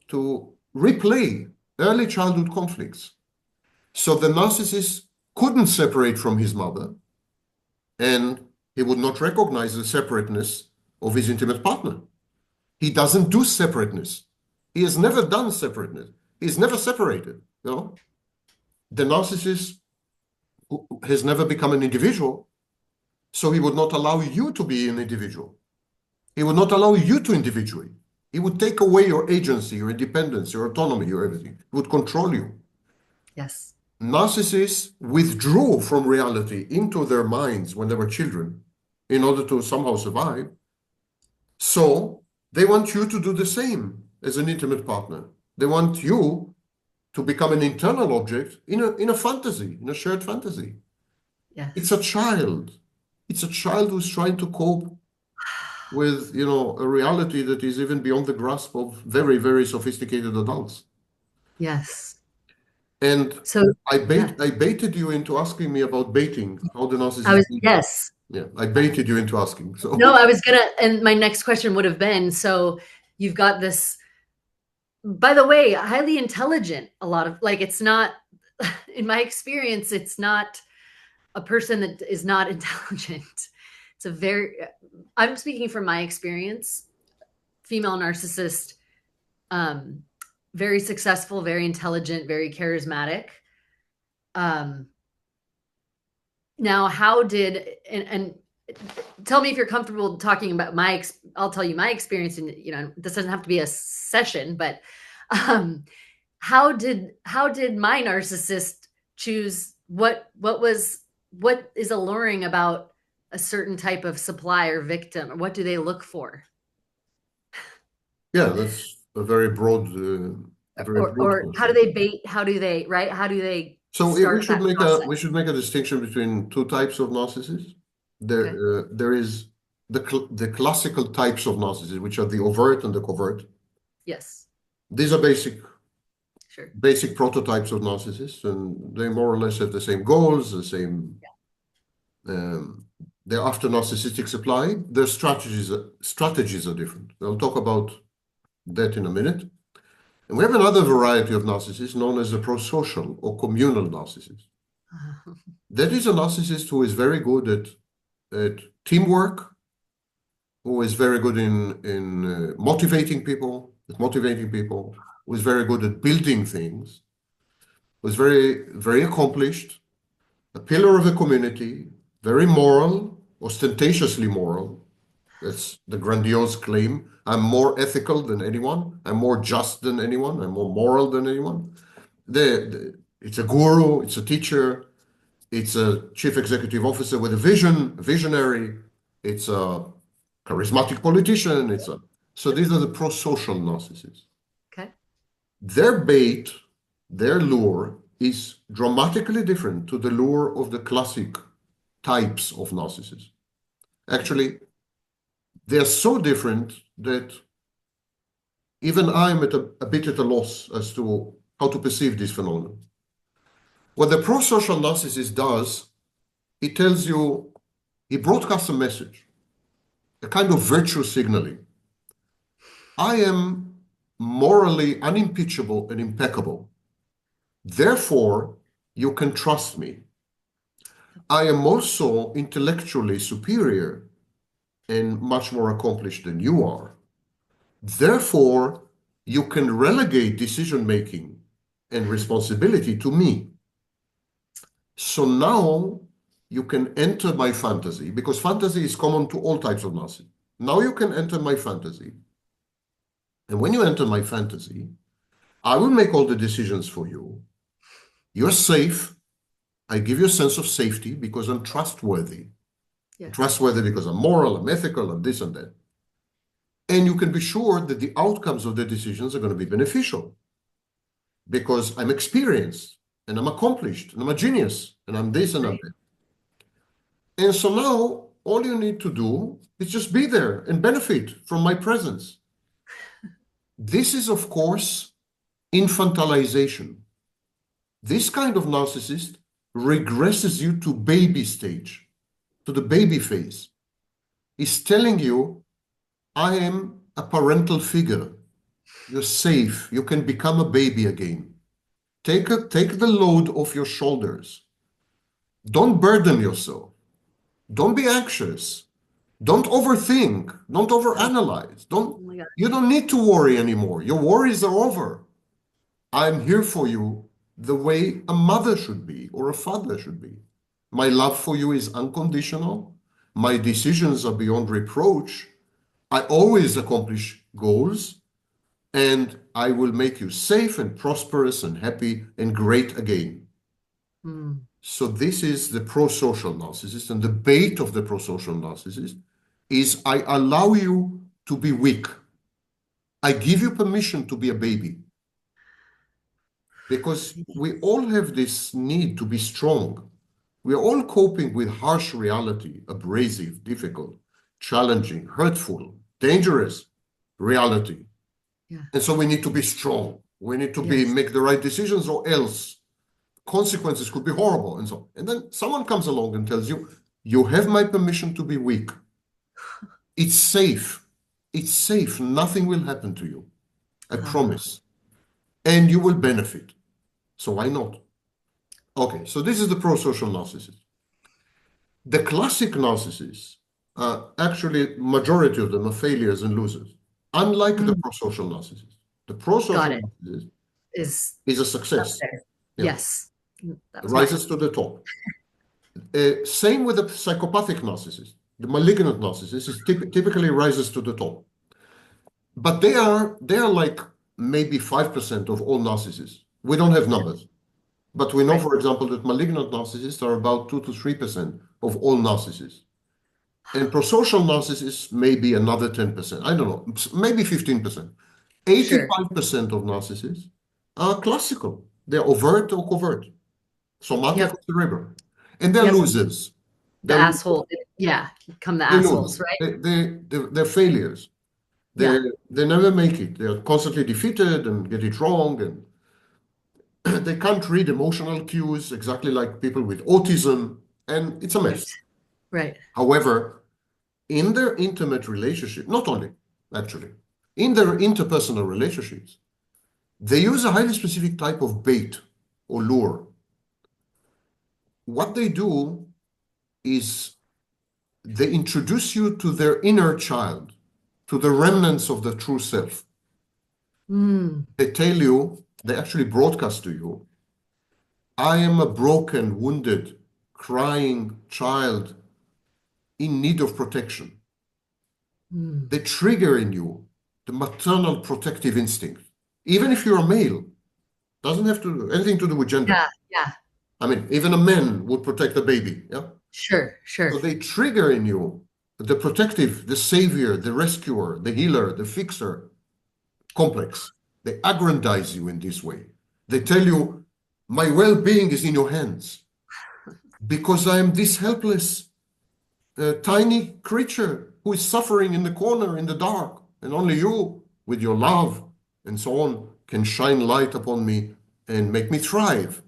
to replay early childhood conflicts. So the narcissist couldn't separate from his mother, and he would not recognize the separateness of his intimate partner. He doesn't do separateness. He has never done separateness. He's never separated. The narcissist has never become an individual, so he would not allow you to be an individual. He would not allow you to individuate. He would take away your agency, your independence, your autonomy, your everything. He would control you. Yes. Narcissists withdrew from reality into their minds when they were children in order to somehow survive. So they want you to do the same as an intimate partner. They want you to become an internal object in a fantasy, in a shared fantasy. Yes. It's a child. It's a child who's trying to cope with, a reality that is even beyond the grasp of very, very sophisticated adults. Yes. And so I baited you into asking me about baiting, how the narcissist. Yes. Yeah, I baited you into asking. So No, I was gonna, and my next question would have been, so you've got this, by the way, highly intelligent, a lot of, like, it's not, in my experience, it's not a person that is not intelligent. It's I'm speaking from my experience, female narcissist, very successful, very intelligent, very charismatic. Now, how did, and tell me if you're comfortable talking about I'll tell you my experience, and this doesn't have to be a session, but how did my narcissist choose what is alluring about a certain type of supply or victim, or what do they look for? Yeah, that's a very broad, or how do they bait? How do they, right? How do they So start we should that make process? we should make a distinction between two types of narcissists. There is the classical types of narcissists, which are the overt and the covert. Yes. These are Sure. basic prototypes of narcissists, and they more or less have the same goals, the same. They're after narcissistic supply. Their strategies are different. I'll talk about that in a minute. And we have another variety of narcissists known as the prosocial or communal narcissist. That is a narcissist who is very good at teamwork, who is very good in motivating people, who is very good at building things, who is very, very accomplished, a pillar of the community, very moral, ostentatiously moral. That's the grandiose claim. I'm more ethical than anyone. I'm more just than anyone. I'm more moral than anyone. It's a guru. It's a teacher. It's a chief executive officer with a visionary. It's a charismatic politician. So these are the prosocial narcissists. Okay. Their bait, their lure is dramatically different to the lure of the classic types of narcissists. Actually, they're so different that even I'm a bit at a loss as to how to perceive this phenomenon. What the prosocial narcissist does, he tells you, he broadcasts a message, a kind of virtue signaling. I am morally unimpeachable and impeccable. Therefore, you can trust me. I am also intellectually superior and much more accomplished than you are. Therefore, you can relegate decision-making and responsibility to me. So now you can enter my fantasy, because fantasy is common to all types of narcissism. Now you can enter my fantasy. And when you enter my fantasy, I will make all the decisions for you. You're safe. I give you a sense of safety because I'm trustworthy. Yes. I'm trustworthy because I'm moral, I'm ethical, I'm this and that. And you can be sure that the outcomes of the decisions are going to be beneficial because I'm experienced and I'm accomplished and I'm a genius and I'm this and I'm that. And so now all you need to do is just be there and benefit from my presence. This is, of course, infantilization. This kind of narcissist regresses you to baby stage. to the baby phase, is telling you, I am a parental figure. You're safe. You can become a baby again. Take the load off your shoulders. Don't burden yourself. Don't be anxious. Don't overthink. Don't overanalyze. Oh my God. You don't need to worry anymore. Your worries are over. I'm here for you the way a mother should be or a father should be. My love for you is unconditional. My decisions are beyond reproach. I always accomplish goals, and I will make you safe and prosperous and happy and great again. Mm. So this is the pro-social narcissist, and the bait of the pro-social narcissist is I allow you to be weak. I give you permission to be a baby. Because we all have this need to be strong. We are all coping with harsh reality, abrasive, difficult, challenging, hurtful, dangerous reality. Yeah. And so we need to be strong. We need to Yes. make the right decisions, or else consequences could be horrible. And so, and then someone comes along and tells you, you have my permission to be weak. It's safe. It's safe. Nothing will happen to you. I promise. And you will benefit. So why not? Okay, so this is the pro-social narcissist. The classic narcissists, actually, majority of them are failures and losers, unlike the pro-social narcissist. The pro-social narcissist is a success. Yeah. Yes. Rises to the top. Same with the psychopathic narcissist. The malignant narcissist is typically rises to the top. But they are like maybe 5% of all narcissists. We don't have numbers. But we know, for example, that malignant narcissists are about 2 to 3% of all narcissists. And prosocial narcissists may be another 10%. I don't know, maybe 15%. 85% of narcissists are classical. They're overt or covert, somatic or cerebral. And they're losers. The asshole. Yeah, become the assholes, right? They're failures. They never make it. They're constantly defeated and get it wrong, and they can't read emotional cues, exactly like people with autism, and it's a mess. Right. However, in their intimate relationship, not only, actually, in their interpersonal relationships, they use a highly specific type of bait or lure. What they do is they introduce you to their inner child, to the remnants of the true self. They tell you, they actually broadcast to you, I am a broken, wounded, crying child in need of protection. They trigger in you the maternal protective instinct. Even if you're a male, doesn't have to anything to do with gender. Yeah. I mean, even a man would protect a baby. Yeah. Sure. So they trigger in you the protective, the savior, the rescuer, the healer, the fixer complex. They aggrandize you in this way. They tell you, my well-being is in your hands because I am this helpless, tiny creature who is suffering in the corner in the dark, and only you, with your love and so on, can shine light upon me and make me thrive.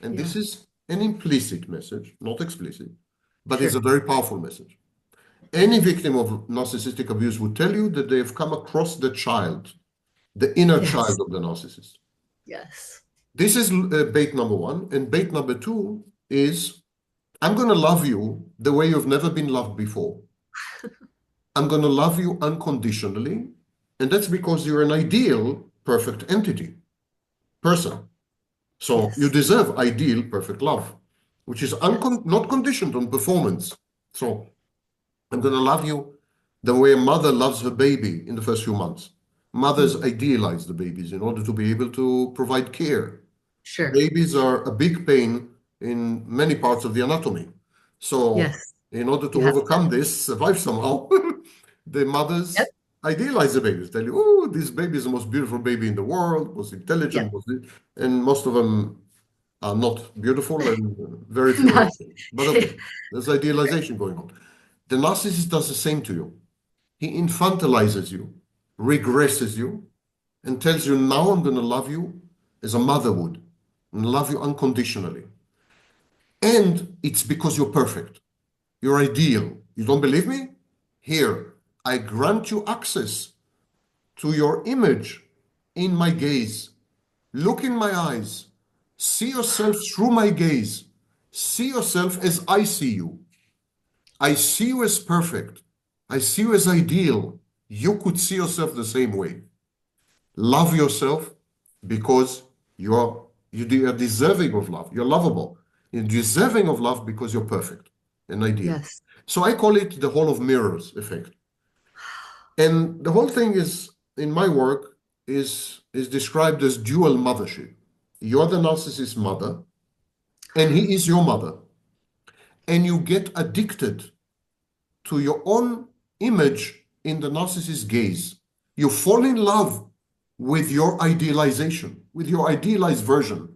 And this is an implicit message, not explicit, but it's a very powerful message. Any victim of narcissistic abuse would tell you that they have come across the child, the inner child of the narcissist. Yes. This is bait number one. And bait number two is, I'm going to love you the way you've never been loved before. I'm going to love you unconditionally. And that's because you're an ideal, perfect entity, person. So you deserve ideal, perfect love, which is not conditioned on performance. So I'm going to love you the way a mother loves her baby in the first few months. Mothers idealize the babies in order to be able to provide care. Sure. Babies are a big pain in many parts of the anatomy. So in order to overcome this, survive somehow, the mothers idealize the babies. Tell you, oh, this baby is the most beautiful baby in the world, most intelligent, and most of them are not beautiful and very few. But okay, there's idealization going on. The narcissist does the same to you. He infantilizes you, regresses you, and tells you, now I'm going to love you as a mother would, and love you unconditionally. And it's because you're perfect. You're ideal. You don't believe me? Here, I grant you access to your image in my gaze. Look in my eyes. See yourself through my gaze. See yourself as I see you. I see you as perfect. I see you as ideal. You could see yourself the same way. Love yourself because you are deserving of love. You're lovable. You're deserving of love because you're perfect and ideal. Yes. So I call it the Hall of Mirrors effect. And the whole thing is, in my work, is described as dual mothership. You're the narcissist's mother, and he is your mother. And you get addicted to your own image in the narcissist's gaze. You fall in love with your idealization, with your idealized version.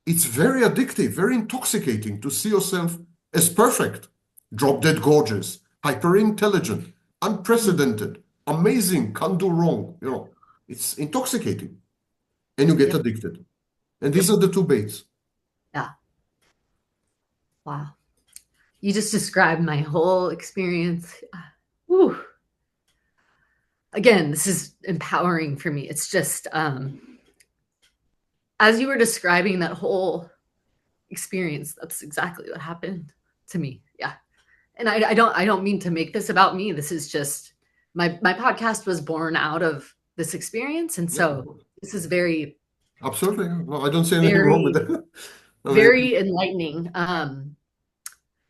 It's very addictive, very intoxicating to see yourself as perfect, drop dead gorgeous, hyper intelligent, unprecedented, amazing, can't do wrong. It's intoxicating, and you get Yep. addicted. And these are the two baits. Yeah. Wow. You just described my whole experience. Whew. Again, this is empowering for me. It's just as you were describing that whole experience, that's exactly what happened to me. Yeah. And I don't mean to make this about me. This is just my podcast was born out of this experience. And so this is very, Absolutely. Well, I don't see anything wrong with very, that. I mean, very enlightening.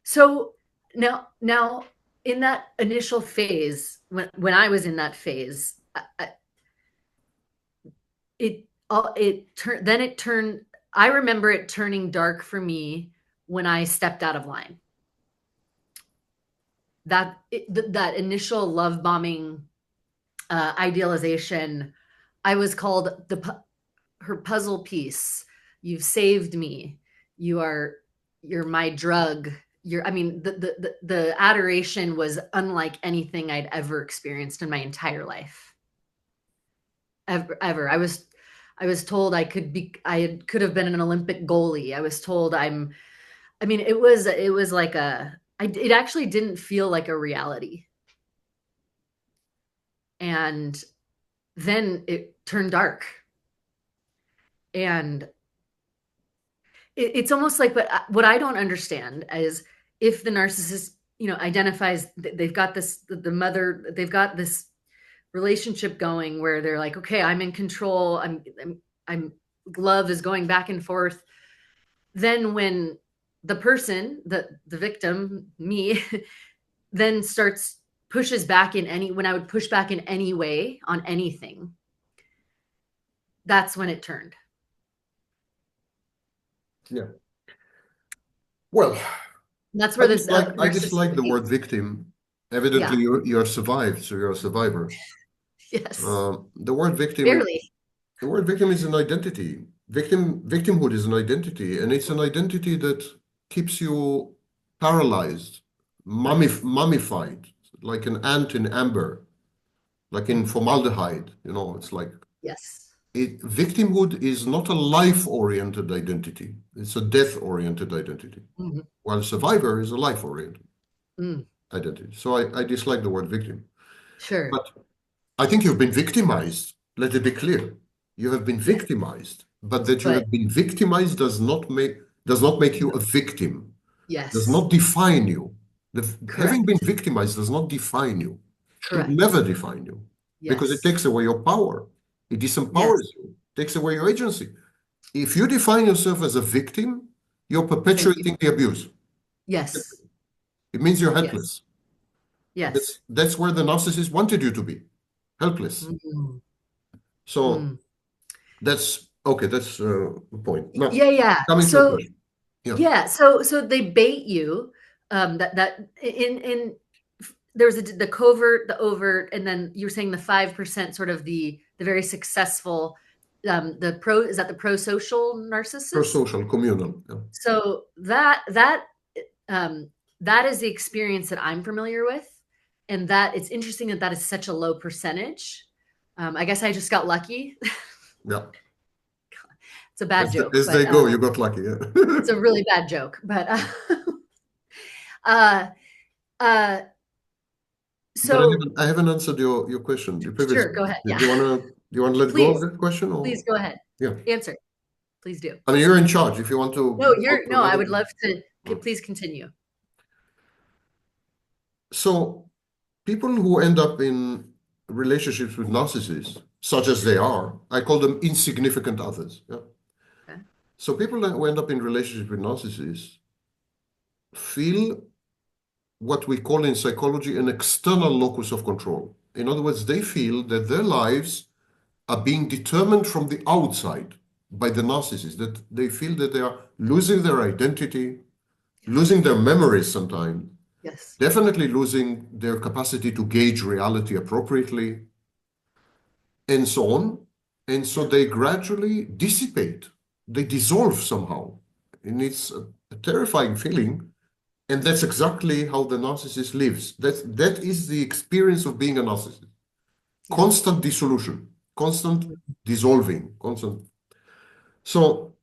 So now in that initial phase, when I was in that phase, it turned. I remember it turning dark for me when I stepped out of line. That initial love bombing idealization, I was called her puzzle piece. You've saved me. You're my drug. The adoration was unlike anything I'd ever experienced in my entire life. Ever. I was told I could have been an Olympic goalie. I was told it was like it actually didn't feel like a reality. And then it turned dark. And it's almost like, what I don't understand is if the narcissist, identifies they've got they've got this relationship going where they're like, okay, I'm in control. I'm love is going back and forth. Then when the person, the victim, me, then pushes back when I would push back in any way on anything, that's when it turned. Yeah. Well, that's where I dislike the word victim. Evidently, you're survived, so you're a survivor. Yes. The word victim. Barely. The word victim is an identity. Victimhood is an identity, and it's an identity that keeps you paralyzed, mummified, like an ant in amber, like in formaldehyde. It's like. Yes. Victimhood is not a life-oriented identity. It's a death-oriented identity. Mm-hmm. While survivor is a life-oriented identity. So I dislike the word victim. Sure. But I think you've been victimized. Let it be clear. You have been victimized. But that you have been victimized does not make you a victim. Yes. Does not define you. Having been victimized does not define you. Correct. Should never define you. Yes. Because it takes away your power. It disempowers you, takes away your agency. If you define yourself as a victim, you're perpetuating the abuse. Yes. It means you're helpless. Yes. That's where the narcissist wanted you to be, helpless. Mm-hmm. So that's okay. That's the point. Now, coming to a question. So they bait you. That in there was the covert, the overt, and then you were saying the 5% sort of the very successful, is that the pro-social narcissist? Pro-social, communal. Yeah. So that is the experience that I'm familiar with, and that it's interesting that is such a low percentage. I guess I just got lucky. Yeah. It's a bad joke. As they go, you got lucky. Yeah. It's a really bad joke, but Uh, uh, But so I haven't answered your question, your previous sure, go question. ahead. Do Yeah, you want to let go of please, that question or please go ahead. yeah? Answer, please do. I mean, you're in charge. If you want to No, go to I another. would love to. Mm. Please continue. So people who end up in relationships with narcissists, such as they are, I call them insignificant others. Yeah. Okay. So people who end up in relationships with narcissists feel what we call in psychology an external locus of control. In other words, they feel that their lives are being determined from the outside by the narcissist, that they feel that they are losing their identity, losing their memories sometimes, Yes. definitely losing their capacity to gauge reality appropriately, and so on. And so Yeah. they gradually dissipate, they dissolve somehow. And it's a terrifying feeling. And that's exactly how the narcissist lives. That is the experience of being a narcissist. Yeah. Constant dissolution, constant dissolving, constant. So,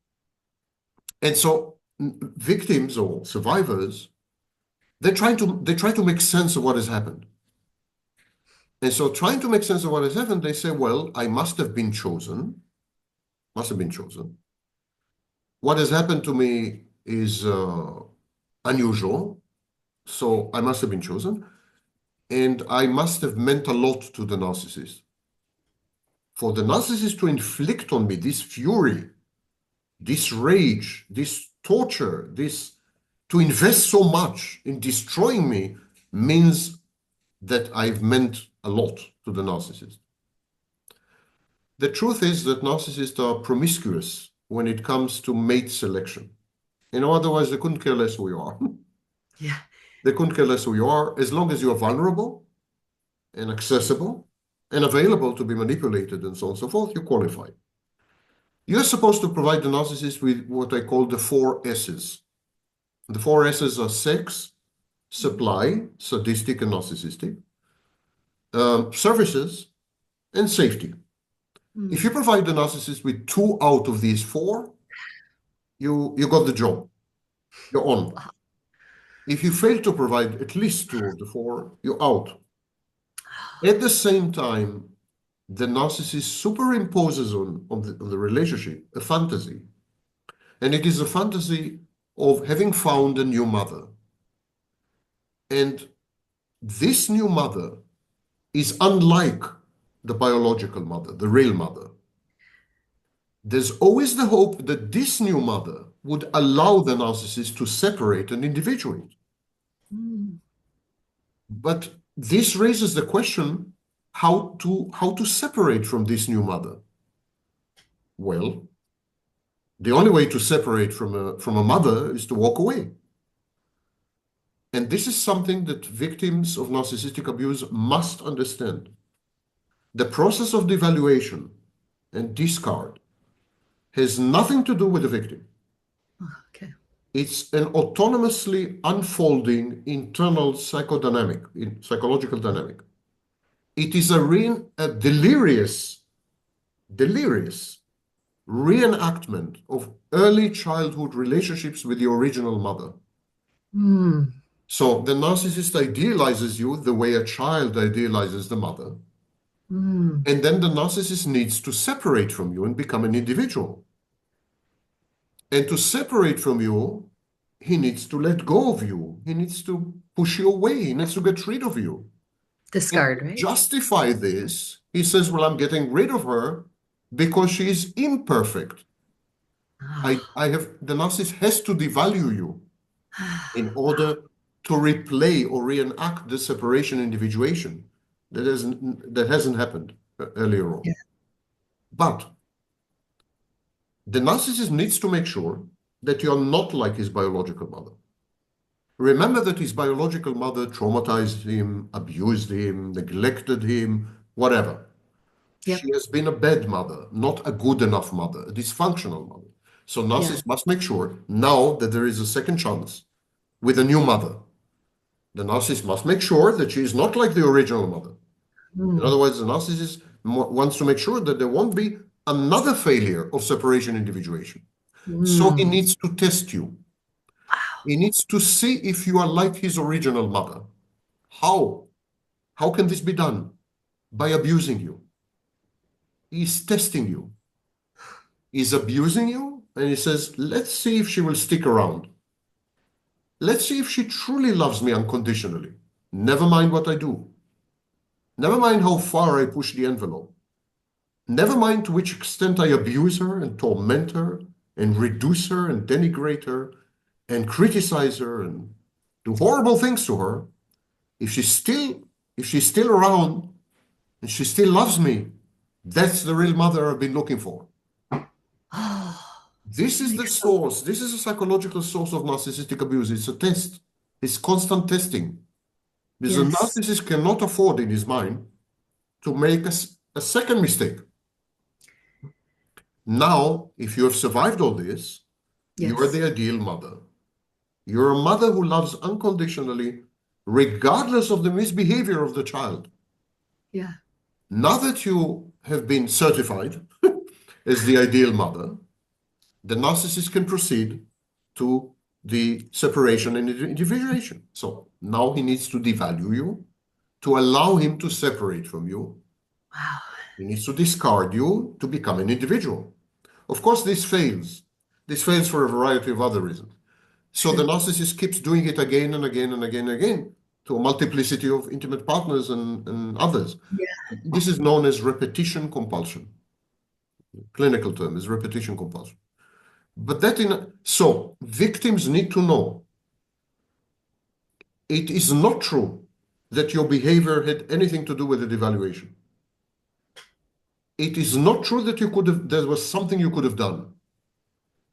and so victims or survivors, they try to make sense of what has happened. And so trying to make sense of what has happened, they say, well, I must have been chosen, must have been chosen. What has happened to me is unusual, so I must have been chosen. And I must have meant a lot to the narcissist. For the narcissist to inflict on me this fury, this rage, this torture, this to invest so much in destroying me means that I've meant a lot to the narcissist. The truth is that narcissists are promiscuous when it comes to mate selection. Otherwise they couldn't care less who you are. Yeah. They couldn't care less who you are as long as you are vulnerable and accessible and available to be manipulated and so on and so forth, you qualify. You're supposed to provide the narcissist with what I call the 4 S's. The 4 S's are sex, supply, sadistic and narcissistic, services, and safety. If you Mm. provide the narcissist with 2 out of these 4, you got the job. You're on. Wow. If you fail to provide at least 2 of the 4, you're out. At the same time, the narcissist superimposes on the relationship a fantasy. And it is a fantasy of having found a new mother. And this new mother is unlike the biological mother, the real mother. There's always the hope that this new mother would allow the narcissist to separate and individuate. Mm. But this raises the question, how to separate from this new mother? Well, the only way to separate from a mother is to walk away. And this is something that victims of narcissistic abuse must understand. The process of devaluation and discard has nothing to do with the victim. Okay. It's an autonomously unfolding internal psychological dynamic. It is a delirious reenactment of early childhood relationships with the original mother. Mm. So the narcissist idealizes you the way a child idealizes the mother. Mm. And then the narcissist needs to separate from you and become an individual. And to separate from you, he needs to let go of you. He needs to push you away. He needs to get rid of you. And Discard, to right? justify this, he says, well, I'm getting rid of her because she is imperfect. The narcissist has to devalue you in order to replay or reenact the separation individuation that hasn't happened earlier on. Yeah. But the narcissist needs to make sure that you're not like his biological mother. Remember that his biological mother traumatized him, abused him, neglected him, whatever. Yep. She has been a bad mother, not a good enough mother, a dysfunctional mother. So Yeah. narcissists must make sure now that there is a second chance with a new mother. The narcissist must make sure that she is not like the original mother. In other Mm. words, the narcissist wants to make sure that there won't be another failure of separation individuation. So he Mm. needs to test you. He needs to see if you are like his original mother. How? How can this be done? By abusing you. He's testing you. He's abusing you, and he says, let's see if she will stick around. Let's see if she truly loves me unconditionally. Never mind what I do. Never mind how far I push the envelope. Never mind to which extent I abuse her and torment her and reduce her and denigrate her and criticize her and do horrible things to her. If she's still around and she still loves me, that's the real mother I've been looking for. This is the source. This is a psychological source of narcissistic abuse. It's a test. It's constant testing. Because a narcissist cannot afford in his mind to make a second mistake. Now, if you have survived all this, you are the ideal mother. You're a mother who loves unconditionally, regardless of the misbehavior of the child. Yeah. Now that you have been certified as the ideal mother, the narcissist can proceed to the separation and individuation. So now he needs to devalue you to allow him to separate from you. Wow. He needs to discard you to become an individual. Of course, this fails. This fails for a variety of other reasons. So the narcissist keeps doing it again and again and again and again to a multiplicity of intimate partners and others. Yeah. This is known as repetition compulsion. The clinical term is repetition compulsion. But so victims need to know it is not true that your behavior had anything to do with the devaluation. It is not true that there was something you could have done.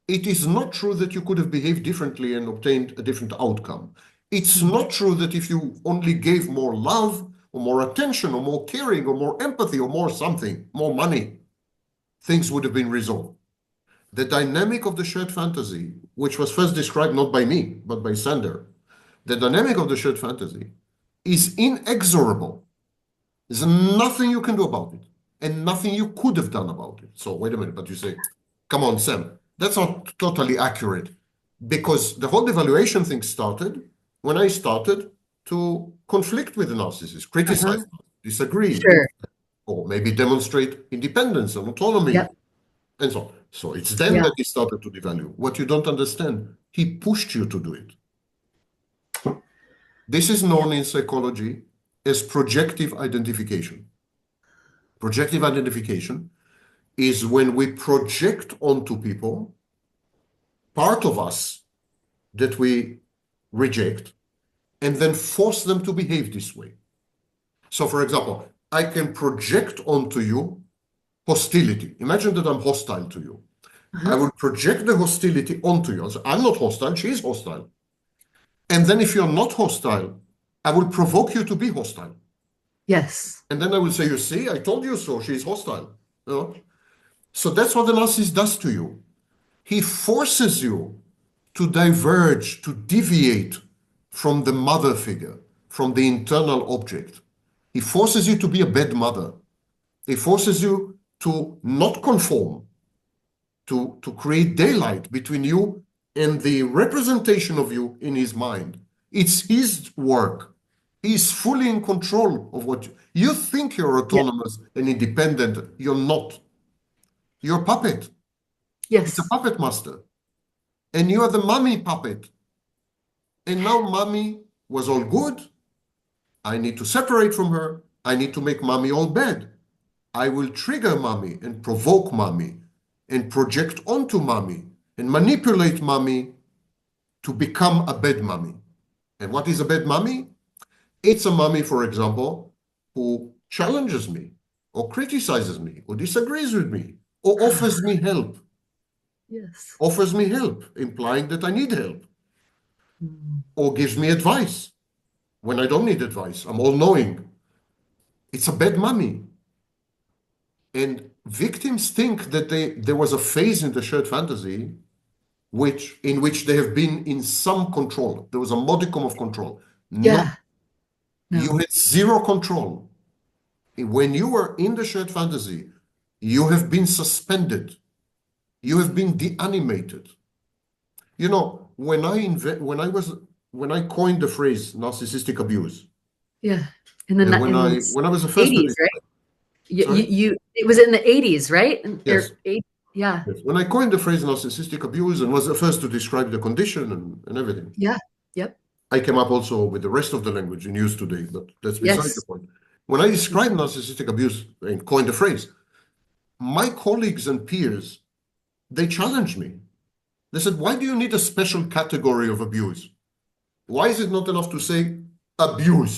It is not true that you could have behaved differently and obtained a different outcome. It's not true that if you only gave more love or more attention or more caring or more empathy or more something, more money, things would have been resolved. The dynamic of the shared fantasy, which was first described not by me, but by Sander, the dynamic of the shared fantasy is inexorable. There's nothing you can do about it and nothing you could have done about it. So wait a minute, but you say, come on, Sam, that's not totally accurate, because the whole devaluation thing started when I started to conflict with the narcissist, criticize, disagree, or maybe demonstrate independence and autonomy, and so on. So it's then that he started to devalue. What you don't understand, he pushed you to do it. This is known in psychology as projective identification. Projective identification is when we project onto people part of us that we reject and then force them to behave this way. So, for example, I can project onto you hostility. Imagine that I'm hostile to you. I will project the hostility onto you. So I'm not hostile, she's hostile. And then if you're not hostile, I will provoke you to be hostile. Yes. And then I will say, you see, I told you so, she's hostile. You know? So that's what the narcissist does to you. He forces you to diverge, to deviate from the mother figure, from the internal object. He forces you to be a bad mother. He forces you to not conform, to create daylight between you and the representation of you in his mind. It's his work. He's fully in control of what you think you're autonomous and independent. You're not. You're a puppet. Yes. It's a puppet master. And you are the mommy puppet. And now mommy was all good. I need to separate from her. I need to make mommy all bad. I will trigger mommy and provoke mommy and project onto mommy and manipulate mommy to become a bad mommy. And what is a bad mommy? It's a mommy, for example, who challenges me or criticizes me or disagrees with me or offers me help. Yes. Offers me help, implying that I need help. Or gives me advice when I don't need advice. I'm all-knowing. It's a bad mommy. And victims think that there was a phase in the shared fantasy in which they have been in some control. There was a modicum of control. Yeah. No. You had zero control. When you were in the shared fantasy, you have been suspended. You have been deanimated. You know, when I coined the phrase narcissistic abuse, Yeah. In the and in the when I was the first to 80s, right? describe, sorry? It was in the 80s, right? Yes. Yeah. Yes. When I coined the phrase narcissistic abuse and was the first to describe the condition and everything, Yeah. Yep. I came up also with the rest of the language in use today, but that's beside the Yes. point. When I described narcissistic abuse and coined the phrase, my colleagues and peers, they challenged me. They said, why do you need a special category of abuse? Why is it not enough to say abuse?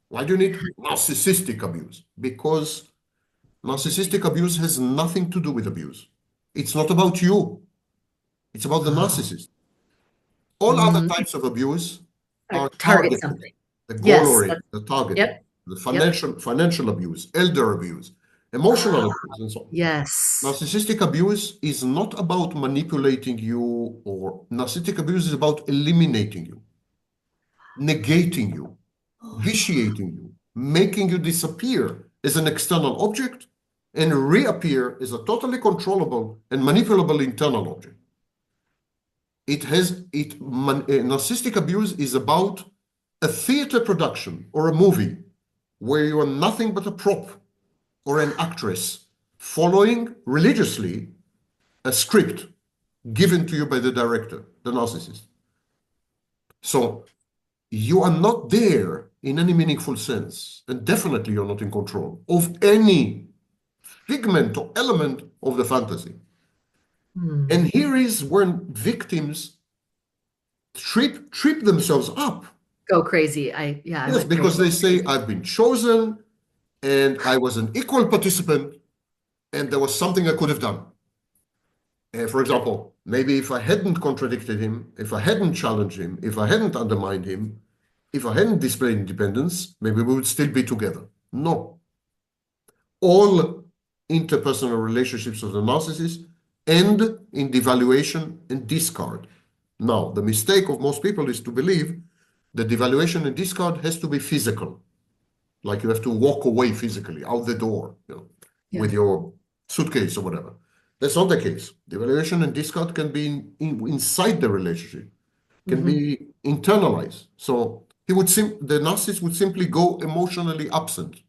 Why do you need narcissistic abuse? Because narcissistic abuse has nothing to do with abuse. It's not about you. It's about the Oh. narcissist. All other Mhm. types of abuse are Target targeted. something. The Yes. goal-oriented, the targeted, Yep. the Yep. financial abuse, elder abuse, emotional Ah, abuse, and so on. yes. Narcissistic abuse is not about manipulating you, or narcissistic abuse is about eliminating you, negating you, vitiating you, making you disappear as an external object and reappear as a totally controllable and manipulable internal object. Narcissistic abuse is about a theater production or a movie where you are nothing but a prop or an actress following religiously a script given to you by the director, the narcissist. So you are not there in any meaningful sense, and definitely you're not in control of any figment or element of the fantasy. And here is when victims trip themselves up. Go crazy. I Yes, went crazy. because they say, I've been chosen and I was an equal participant and there was something I could have done. For example, maybe if I hadn't contradicted him, if I hadn't challenged him, if I hadn't undermined him, if I hadn't displayed independence, maybe we would still be together. No. All interpersonal relationships of the narcissist end in devaluation and discard. Now, the mistake of most people is to believe that devaluation and discard has to be physical. Like you have to walk away physically out the door, Yeah. with your suitcase or whatever. That's not the case. Devaluation and discard can be inside the relationship, can be internalized. So the narcissist would simply go emotionally absent,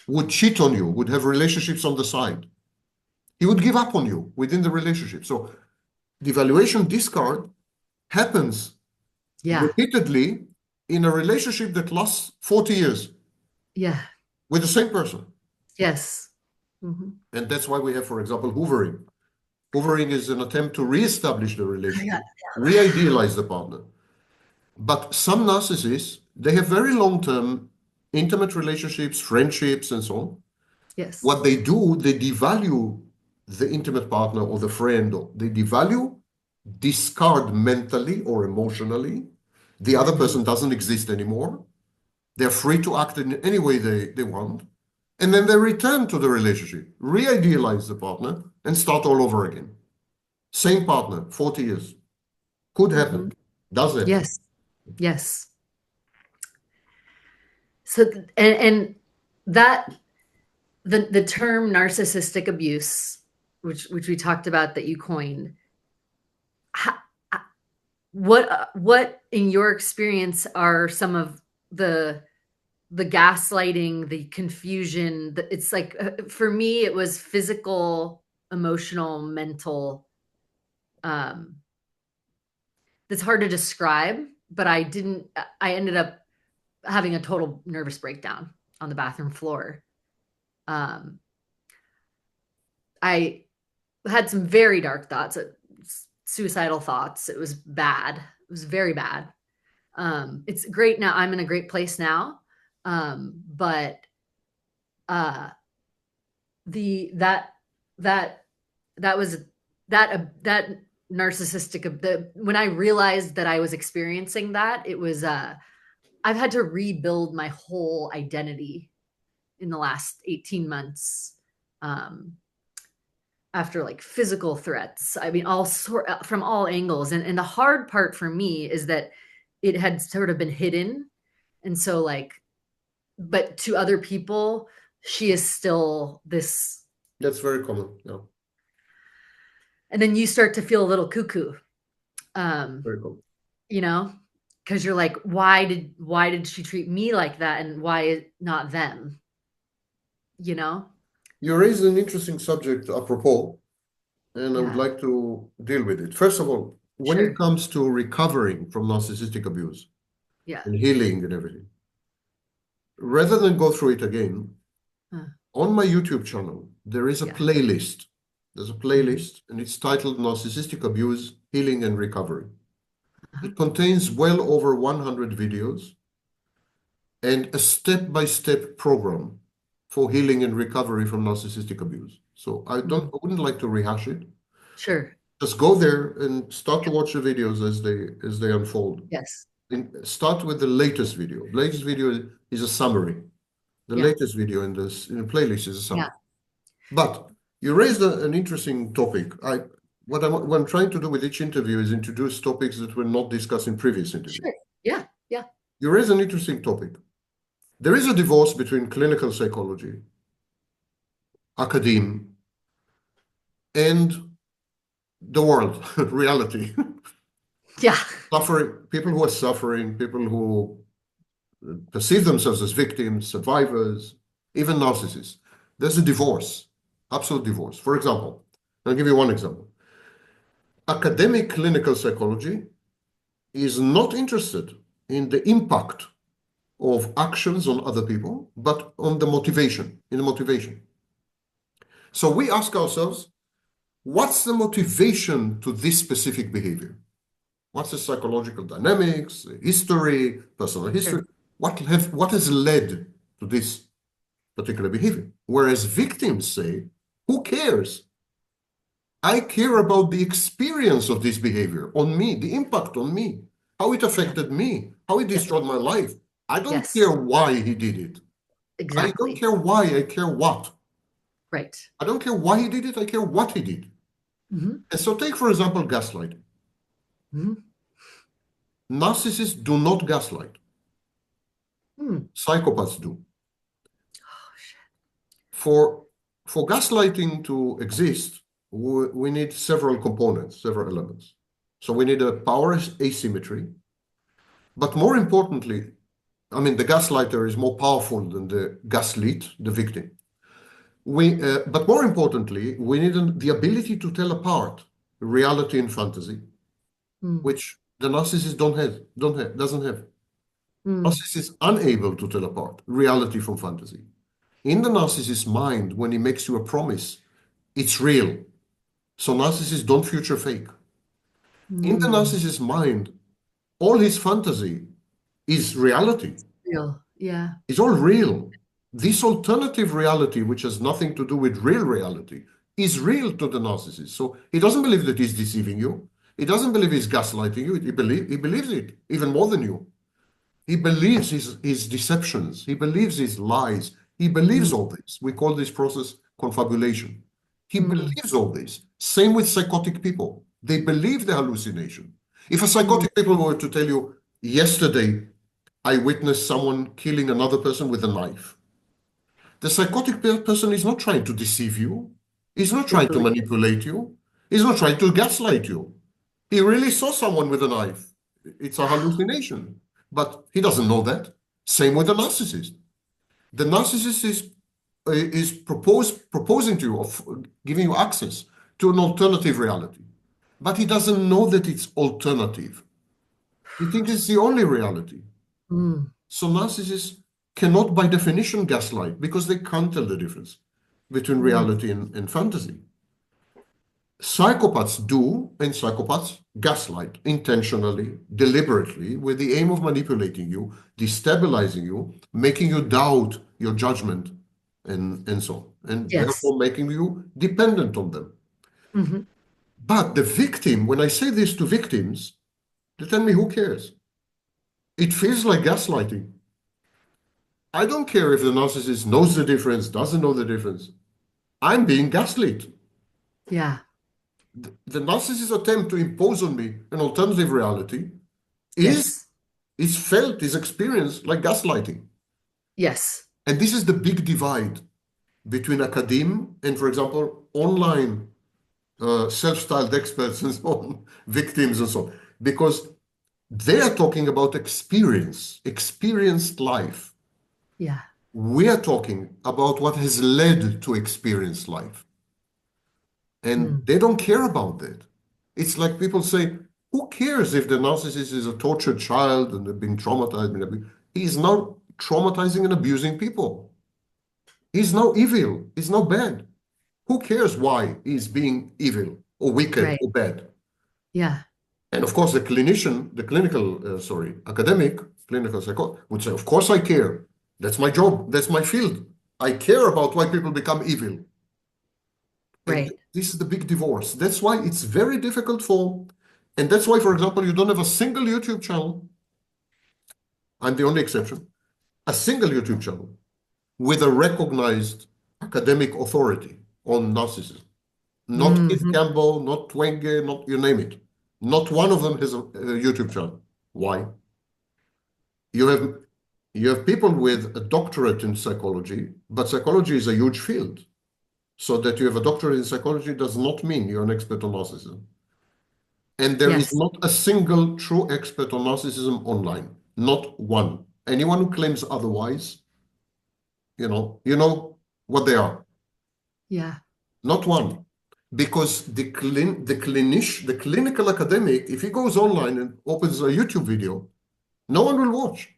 would cheat on you, would have relationships on the side. He would give up on you within the relationship. So devaluation discard happens Yeah. repeatedly in a relationship that lasts 40 years Yeah. with the same person. Yes. And that's why we have, for example, hoovering. Hoovering is an attempt to reestablish the Yeah. relationship, re-idealize the partner. But some narcissists, they have very long-term intimate relationships, friendships, and so on. Yes. What they do, they devalue the intimate partner or the friend, or they devalue, discard mentally or emotionally. The other person doesn't exist anymore. They're free to act in any way they want. And then they return to the relationship, re-idealize the partner, and start all over again. Same partner, 40 years. Could happen. Does happen. Yes. Yes. So and that the term narcissistic abuse, which we talked about that you coined, what in your experience are some of the gaslighting, the confusion? It's like for me, it was physical, emotional, mental. That's hard to describe, but I ended up having a total nervous breakdown on the bathroom floor. I had some very dark thoughts, suicidal thoughts. It was bad. It was very bad. It's great now. I'm in a great place now. But that was that narcissistic. When I realized that I was experiencing that, it was I've had to rebuild my whole identity in the last 18 months. After like physical threats, I mean, from all angles. And the hard part for me is that it had sort of been hidden. And so like, but to other people, she is still this. That's very common. Yeah. And then you start to feel a little cuckoo. Very cool. You know, because you're like, why did she treat me like that, and why not them? You know? You raised an interesting subject apropos, and I would Yeah, like to deal with it. First of all, when it sure. comes to recovering from narcissistic abuse Yeah. and healing and everything, rather than go through it again, Huh. on my YouTube channel, there is a Yeah. playlist. There's a Mhm. playlist, and it's titled Narcissistic Abuse, Healing and Recovery. Uh-huh. It contains well over 100 videos and a step-by-step program for healing and recovery from narcissistic abuse. So I Mm. wouldn't like to rehash it. Sure. Just go there and start to watch the videos as they unfold. Yes. And start with the latest video. The latest video is a summary. The Yeah. latest video in the playlist is a Yeah. summary. But you raised an interesting topic. What I'm trying to do with each interview is introduce topics that were not discussed in previous interviews. Sure. Yeah. Yeah. You raise an interesting topic. There is a divorce between clinical psychology, academe, and the world, reality. Yeah. Suffering, people who are suffering, people who perceive themselves as victims, survivors, even narcissists. There's a divorce, absolute divorce. For example, I'll give you one example. Academic clinical psychology is not interested in the impact of actions on other people, but on the motivation, in the motivation. So we ask ourselves, what's the motivation to this specific behavior? What's the psychological dynamics, history, personal history? Sure. What has led to this particular behavior? Whereas victims say, who cares? I care about the experience of this behavior on me, the impact on me, how it Yeah. affected me, how it Yep. destroyed my life. I don't Yes. care why he did it. I don't Exactly. care why, I care what. Right. I don't care why he did it, I care what he did. Hmm. And so take, for example, gaslighting. Hmm. Narcissists do not gaslight. Hmm. Psychopaths do. Oh, shit. For gaslighting to exist, we need several components, several elements. So we need a power asymmetry, but more importantly, I mean, the gaslighter is more powerful than the gaslit, the victim. But more importantly, we need the ability to tell apart reality and fantasy, Hmm. which the narcissist doesn't have. Hmm. Narcissist is unable to tell apart reality from fantasy. In the narcissist's mind, when he makes you a promise, it's real. So narcissists don't future fake. In the Hmm. narcissist's mind, all his fantasy is reality. Real. Yeah. It's all real. This alternative reality, which has nothing to do with real reality, is real to the narcissist. So he doesn't believe that he's deceiving you. He doesn't believe he's gaslighting you. He believes it even more than you. He believes his deceptions. He believes his lies. He Hmm. believes all this. We call this process confabulation. He Hmm. believes all this. Same with psychotic people. They believe the hallucination. If a Hmm. psychotic people were to tell you, yesterday I witnessed someone killing another person with a knife, the psychotic person is not trying to deceive you. He's not They trying to believe it. manipulate you. He's not trying to gaslight you. He really saw someone with a knife. It's a Wow. hallucination. But he doesn't know that. Same with the narcissist. The narcissist is proposing to you, of giving you access to an alternative reality. But he doesn't know that it's alternative. He thinks it's the only reality. Hmm. So narcissists cannot, by definition, gaslight because they can't tell the difference between Hmm. reality and fantasy. Psychopaths do, and psychopaths gaslight intentionally, deliberately, with the aim of manipulating you, destabilizing you, making you doubt your judgment, and so on, and Yes. therefore making you dependent on them. Hmm. But the victim, when I say this to victims, they tell me, who cares? It feels like gaslighting. I don't care if the narcissist knows the difference, doesn't know the difference. I'm being gaslit. Yeah. The narcissist's attempt to impose on me an alternative reality is Yes. felt, is experienced like gaslighting. Yes. And this is the big divide between academe and, for example, online self-styled experts and so on, victims and so on. because they are talking about experienced life. Yeah. We are talking about what has led to experienced life. And Mm. they don't care about that. It's like people say, who cares if the narcissist is a tortured child and they've been traumatized? He's now traumatizing and abusing people. He's now evil. He's now bad. Who cares why he's being evil or wicked Right. or bad? Yeah. And of course, the clinician, academic, clinical psychologist would say, of course I care. That's my job. That's my field. I care about why people become evil. And Right. this is the big divorce. That's why it's very difficult and that's why, for example, you don't have a single YouTube channel. I'm the only exception. A single YouTube channel with a recognized academic authority on narcissism. Not Keith Hmm. Campbell, not Twenge, not you name it. Not one of them has a YouTube channel. Why? You have you have people with a doctorate in psychology, but psychology is a huge field. So that you have a doctorate in psychology does not mean you're an expert on narcissism. And there is Yes. not a single true expert on narcissism online. Not one. Anyone who claims otherwise, you know what they are. Yeah. Not one. Because the clinical academic, if he goes online and opens a YouTube video, no one will watch.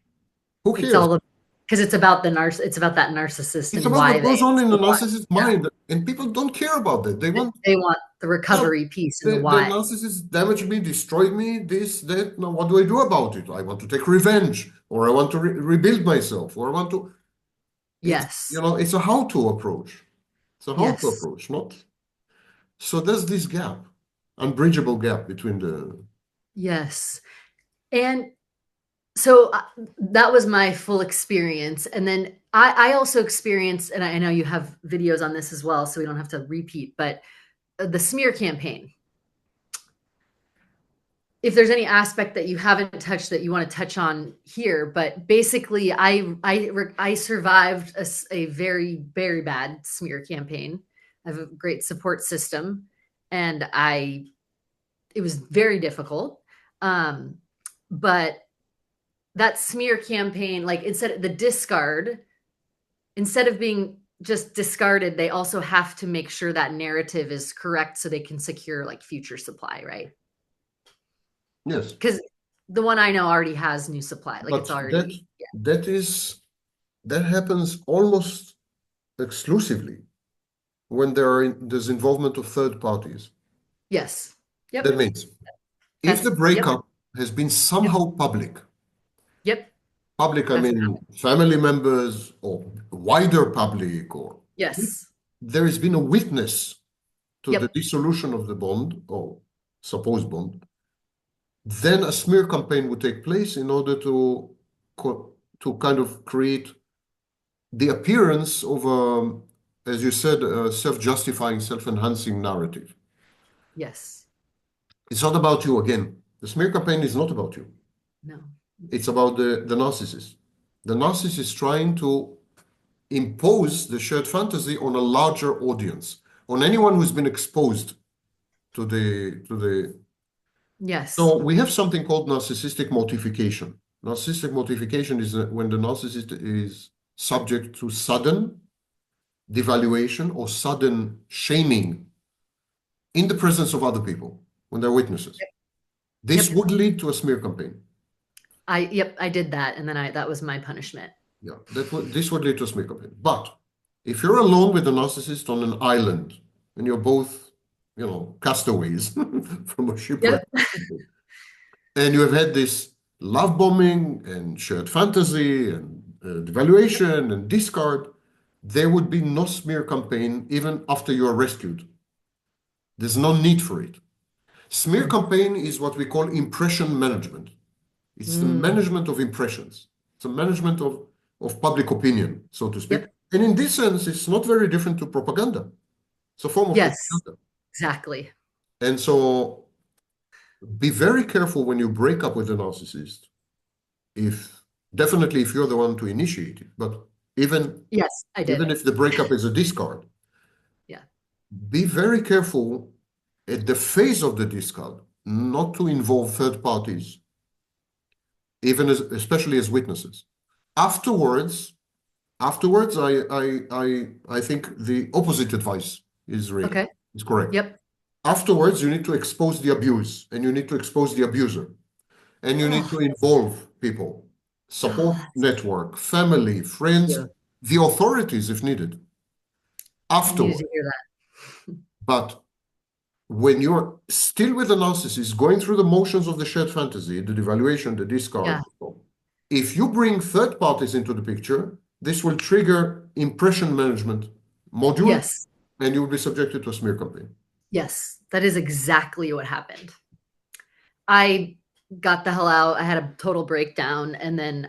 Who It's cares? all because it's about it's about that narcissist It's and about why what goes on in the want, narcissist's yeah, mind, and people don't care about that. They want, they want the no, recovery piece and the the why. narcissist damaged me, destroyed me, this, that. Now, what do I do about it? I want to take revenge, or I want to rebuild myself, or I want to. Yes. It's a how-to approach. It's a how-to Yes. approach, not. So there's this gap, unbridgeable gap between the. Yes. And so that was my full experience. And then I also experienced, and I know you have videos on this as well, so we don't have to repeat, but the smear campaign. If there's any aspect that you haven't touched that you want to touch on here, but basically I survived a very, very bad smear campaign. I have a great support system, and it was very difficult. But that smear campaign, like instead of being just discarded, they also have to make sure that narrative is correct so they can secure like future supply, right? Yes, Because the one I know already has new supply. Like it's but that already, yeah. that is that happens almost exclusively when there's involvement of third parties. Yes. That Yep. means if the Yep. breakup has been Yep. somehow public, Yep. I That's mean family members or wider public, or if yes. there has been a witness to the Yep. dissolution of the bond or supposed bond, then a smear campaign would take place in order to kind of create the appearance of as you said, a self-justifying, self-enhancing narrative. Yes. It's not about you again. The smear campaign is not about you. No. It's about the narcissist. The narcissist is trying to impose the shared fantasy on a larger audience, on anyone who's been exposed to the. Yes. So we have something called narcissistic mortification. Narcissistic mortification is when the narcissist is subject to sudden devaluation or sudden shaming in the presence of other people when they're witnesses. This Yep. would lead to a smear campaign. I did that, and then that was my punishment. Yeah, this would lead to a smear campaign. But if you're alone with a narcissist on an island and you're both, castaways from a shipwreck, Yep. and you have had this love bombing and shared fantasy and devaluation and discard, there would be no smear campaign even after you are rescued. There's no need for it. Smear campaign is what we call impression management. It's the Mm. management of impressions. It's a management of public opinion, so to speak. Yep. And in this sense, it's not very different to propaganda. It's a form of Yes. propaganda. Exactly. And so be very careful when you break up with a narcissist. Definitely if you're the one to initiate it, but even Yes, I did. if the breakup is a discard, Yeah. be very careful at the phase of the discard not to involve third parties, especially as witnesses. Afterwards, I think the opposite advice is Okay. correct. Yep. Afterwards, you need to expose the abuse, and you need to expose the abuser, and you need Oh, to involve people, support oh, network, family, thank friends, you. the authorities if needed. I needed to Afterward, hear that. but when you're still with the narcissist, going through the motions of the shared fantasy, the devaluation, the discard, Yeah. if you bring third parties into the picture, this will trigger impression management module, Yes. and you will be subjected to a smear campaign. Yes. That is exactly what happened. I got the hell out. I had a total breakdown and then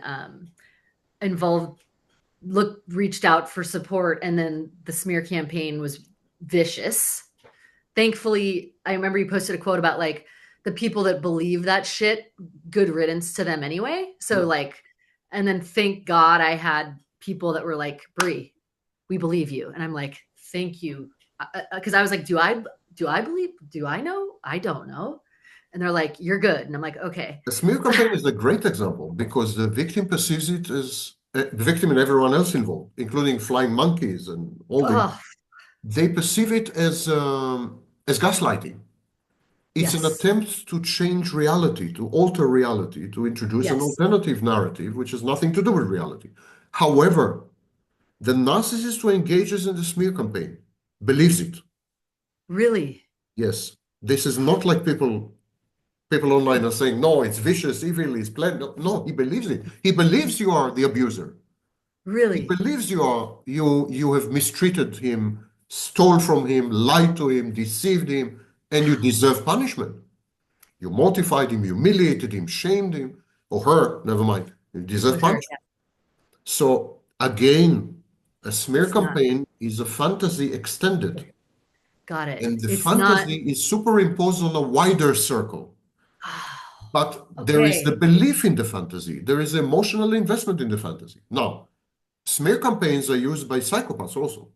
involved reached out for support, and then the smear campaign was vicious. Thankfully, I remember you posted a quote about like the people that believe that shit, good riddance to them anyway. So like, and then thank God I had people that were like, Bree, we believe you. And I'm like, thank you. Cause I was like, do I believe, do I know? I don't know. And they're like, you're good. And I'm like, okay. The smear campaign is a great example because the victim perceives it as the victim and everyone else involved, including flying monkeys and all Oh, they perceive it as gaslighting. It's an yes. attempt to change reality, to alter reality, to introduce an Yes. alternative narrative, which has nothing to do with reality. However, the narcissist who engages in the smear campaign believes it. Really? Yes, this is not like people online are saying, no, it's vicious, evil, it's planned. No, he believes it. He believes you are the abuser. He Really? believes you have mistreated him, stole from him, lied to him, deceived him, and you deserve punishment. You mortified him, humiliated him, shamed him, or her, never mind. You It deserve was her. punishment. Yeah. So again, a smear It's not. campaign is a fantasy extended, Got it. and the It's not. fantasy is superimposed on a wider circle. But there is the Okay. belief in the fantasy. There is emotional investment in the fantasy. Now, smear campaigns are used by psychopaths also.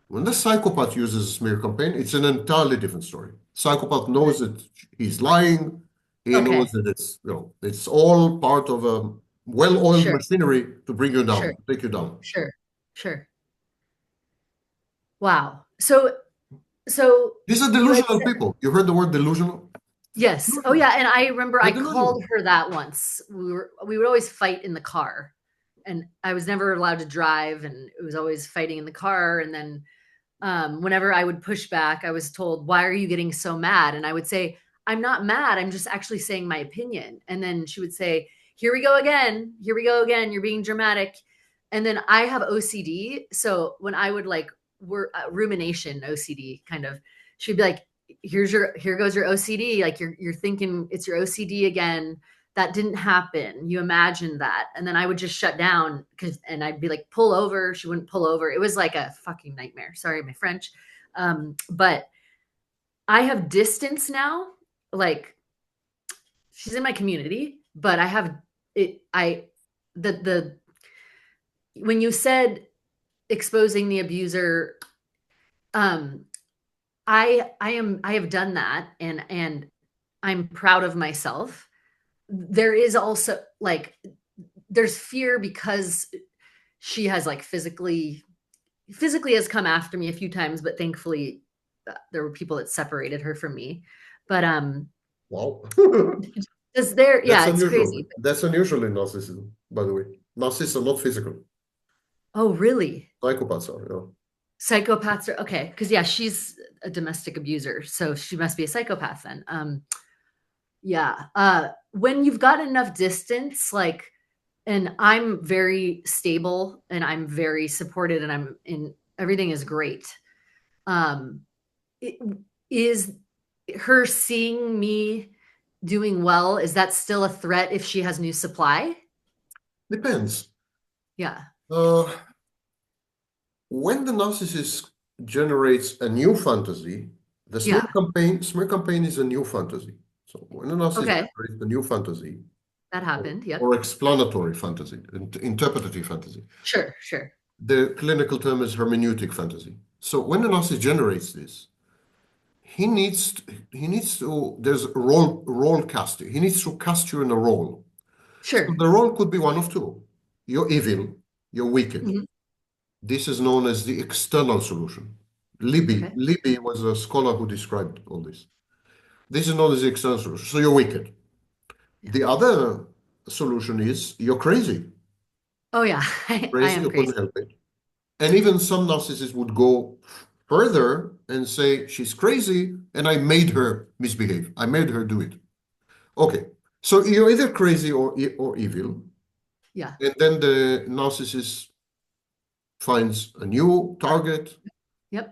When the psychopath uses a smear campaign, it's an entirely different story. Psychopath knows that he's lying. He knows Okay. that it's all part of a well-oiled Sure. machinery to bring you Sure. down, take you down. Sure. Sure. Wow. So These are you had delusional said people. You heard the word delusional? yes. Oh Delusional. yeah. And I remember They're I called delusional. her that once. We would always fight in the car. And I was never allowed to drive, and it was always fighting in the car. And then whenever I would push back, I was told, "Why are you getting so mad?" And I would say, "I'm not mad. I'm just actually saying my opinion." And then she would say, "Here we go again. Here we go again. You're being dramatic." And then I have OCD, so when I would like rumination OCD kind of, she'd be like, here goes your OCD. Like you're thinking it's your OCD again. That didn't happen. You imagined that. And then I would just shut down and I'd be like, pull over. She wouldn't pull over. It was like a fucking nightmare. Sorry, my French. But I have distance now. Like she's in my community, but I have it. The when you said exposing the abuser, um, I have done that and I'm proud of myself. There is also like there's fear because she has like physically has come after me a few times, but thankfully there were people that separated her from me. But Wow. is there That's yeah, it's unusual. crazy. That's unusual in narcissism, by the way. Narcissists are not physical. Oh, really? Psychopaths are, Psychopaths are okay, because yeah, she's a domestic abuser, so she must be a psychopath then. Yeah. When you've got enough distance, like and I'm very stable and I'm very supported and I'm in everything is great. Um, it, is her seeing me doing well, is that still a threat if she has new supply? Depends. Yeah. Uh, when the narcissist generates a new fantasy, the Yeah. smear campaign is a new fantasy. So when a narcissist Okay. generates a new fantasy That or, happened. Yep. or explanatory fantasy, interpretative fantasy, Sure. Sure. the clinical term is hermeneutic fantasy. So when the narcissist generates this, he needs he needs to there's role casting. He needs to cast you in a role. So Sure. the role could be one of two. You're evil, you're wicked. Mhm. This is known as the external solution. Libby Okay. Libby was a scholar who described all this. This is known as the external solution. So you're wicked. Yeah. The other solution is you're crazy. Oh yeah, I Crazy, am you crazy. couldn't help it. And even some narcissists would go further and say, she's crazy, and I made her misbehave. I made her do it. Okay, so you're either crazy or evil, Yeah. and then the narcissist finds a new target, Yep.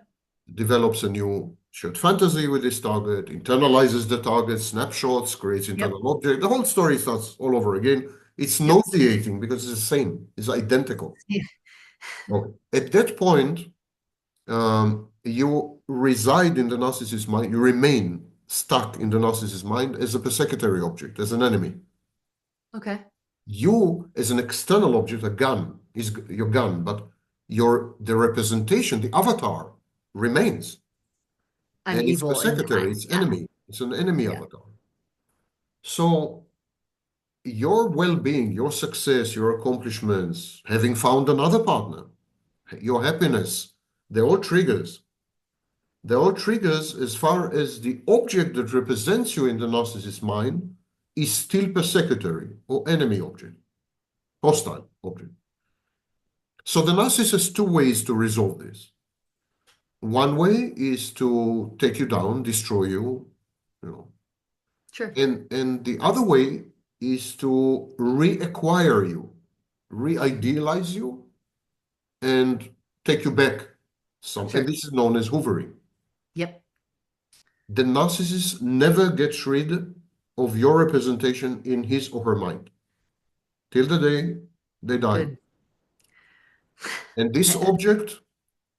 develops a new shared fantasy with this target, internalizes the target, snapshots, creates Yep. internal object. The whole story starts all over again. It's Yep. nauseating because it's the same, it's identical. Yeah. Okay. At that point, you reside in the narcissist's mind, you remain stuck in the narcissist's mind as a persecutory object, as an enemy. Okay. You, as an external object, a gun, is your gun, but the representation, the avatar, remains. I'm And it's evil in the mind. persecutory, it's Yeah. enemy, it's an enemy Yeah. avatar. So your well-being, your success, your accomplishments, having found another partner, your happiness, they're all triggers. They're all triggers as far as the object that represents you in the narcissist's mind is still persecutory or enemy object, hostile object. So the narcissist has two ways to resolve this. One way is to take you down, destroy you, you know, Sure. and the other way is to reacquire you, re-idealize you, and take you back some. And Sure. this is known as hoovering. Yep. The narcissist never gets rid of your representation in his or her mind till the day they die. Good. And this object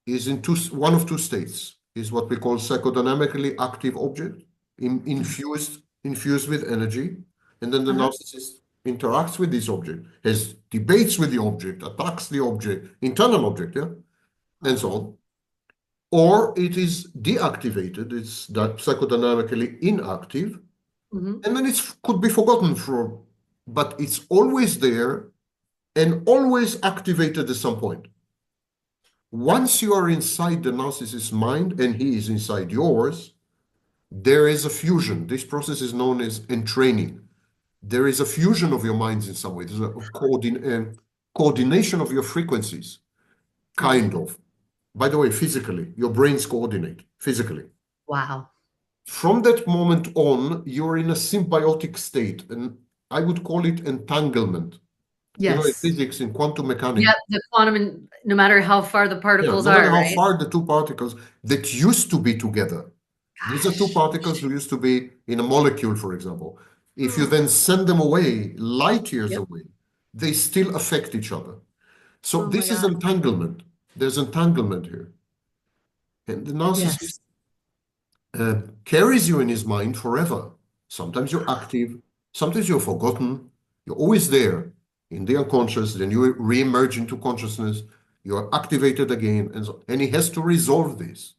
is in one of two states, is what we call psychodynamically active object, infused with energy. And then the Uh-huh. narcissist interacts with this object, has debates with the object, attacks the object, internal object, yeah, and so Wow. on. Or it is deactivated, it's that psychodynamically inactive, Hmm. and then it could be forgotten but it's always there and always activated at some point. Once you are inside the narcissist's mind and he is inside yours, there is a fusion. This process is known as entraining. There is a fusion of your minds in some way. There's a coordination of your frequencies, Right. kind of. By the way, physically, your brains coordinate physically. Wow. From that moment on, you're in a symbiotic state, and I would call it entanglement. You know, in Yes. physics, in quantum mechanics, Yep. The quantum, no matter how far the yeah, particles no matter are, how right? far the two particles that used to be together, these are two Gosh. particles who used to be in a molecule, for example. If you Oh. then send them away, light years Yep. away, they still affect each other. So Oh my this is God. entanglement. There's entanglement here. And the narcissist Yes. carries you in his mind forever. Sometimes you're active, sometimes you're forgotten. You're always there in the unconscious, then you re-emerge into consciousness, you're activated again, and he has to resolve this.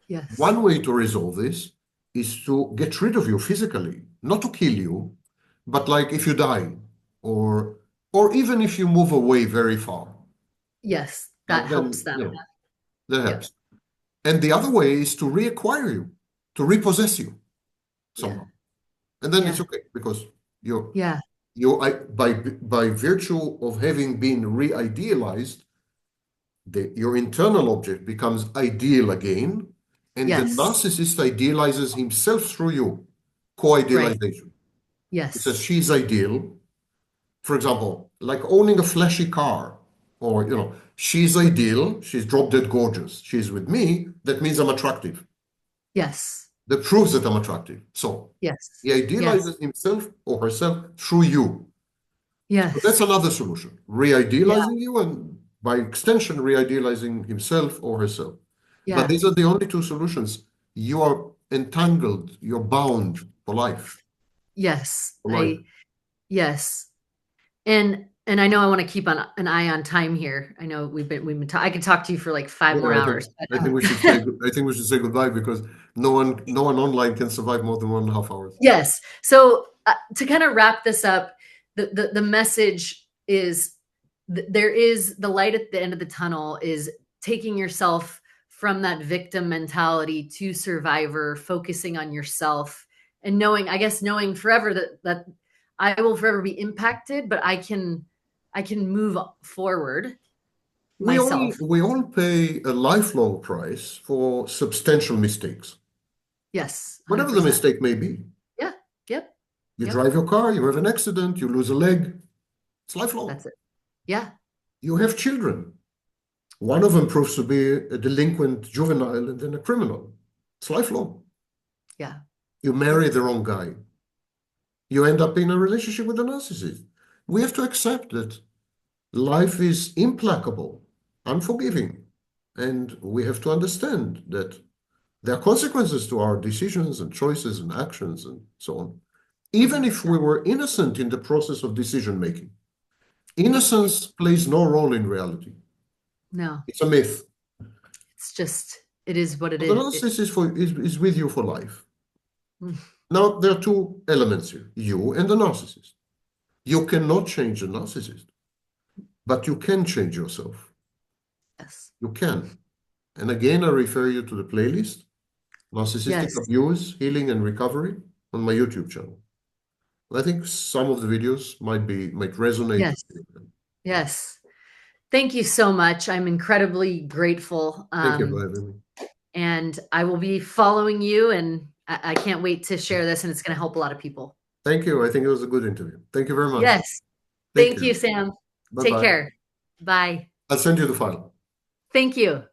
Yes. One way to resolve this is to get rid of you physically, not to kill you, but like if you die, or even if you move away very far, Yes. That helps then them. that Yep. helps. And the other way is to reacquire you, to repossess you Yeah. somehow. And then it's Yeah. okay because you're Yeah. by virtue of having been re-idealized, your internal object becomes ideal again, and the Yes. narcissist idealizes himself through you, Right. co-idealization. He says Yes. she's ideal. For example, like owning a flashy car, or she's ideal, she's drop dead gorgeous, she's with me, that means I'm attractive. Yes. That proves that I'm attractive. So Yes. he Yes. idealizes himself or herself through you. So that's Yes. another solution. Yeah. Re-idealizing you and by extension, re-idealizing himself or herself. But Yeah. these are the only two solutions. You are entangled, you're bound for life. Yes. For life. Yes. And I know I want to keep an eye on time here. I know I could talk to you for like 5 more Yeah, hours, but I think we should say goodbye because No one online can survive more than 1.5 hours. Yes. So to kind of wrap this up, the message is there is the light at the end of the tunnel is taking yourself from that victim mentality to survivor, focusing on yourself and knowing forever that I will forever be impacted, but I can move forward We all myself. we all pay a lifelong price for substantial mistakes, Yes, whatever the 100%. mistake may be. Yeah. Yep. You Yep. drive your car, you have an accident, you lose a leg. It's lifelong. That's it. Yeah. You have children. One of them proves to be a delinquent juvenile and then a criminal. It's lifelong. Yeah. You marry the wrong guy. You end up in a relationship with a narcissist. We have to accept that life is implacable, unforgiving, and we have to understand that there are consequences to our decisions and choices and actions and so on. Even if we were innocent in the process of decision making, innocence plays no role in reality. No. It's a myth. It's just it is what it The is. narcissist is with you for life. Mm. Now, there are two elements here, you and the narcissist. You cannot change the narcissist, but you can change yourself. Yes. You can. And again, I refer you to the playlist, Narcissistic Yes. Abuse, Healing and Recovery, on my YouTube channel. I think some of the videos might resonate. Yes. Yes. Thank you so much. I'm incredibly grateful. Thank you for having me. And I will be following you, and I can't wait to share this, and it's going to help a lot of people. Thank you. I think it was a good interview. Thank you very much. Yes. Take Thank care. you, Sam. Take Bye-bye. care. Bye. I'll send you the file. Thank you.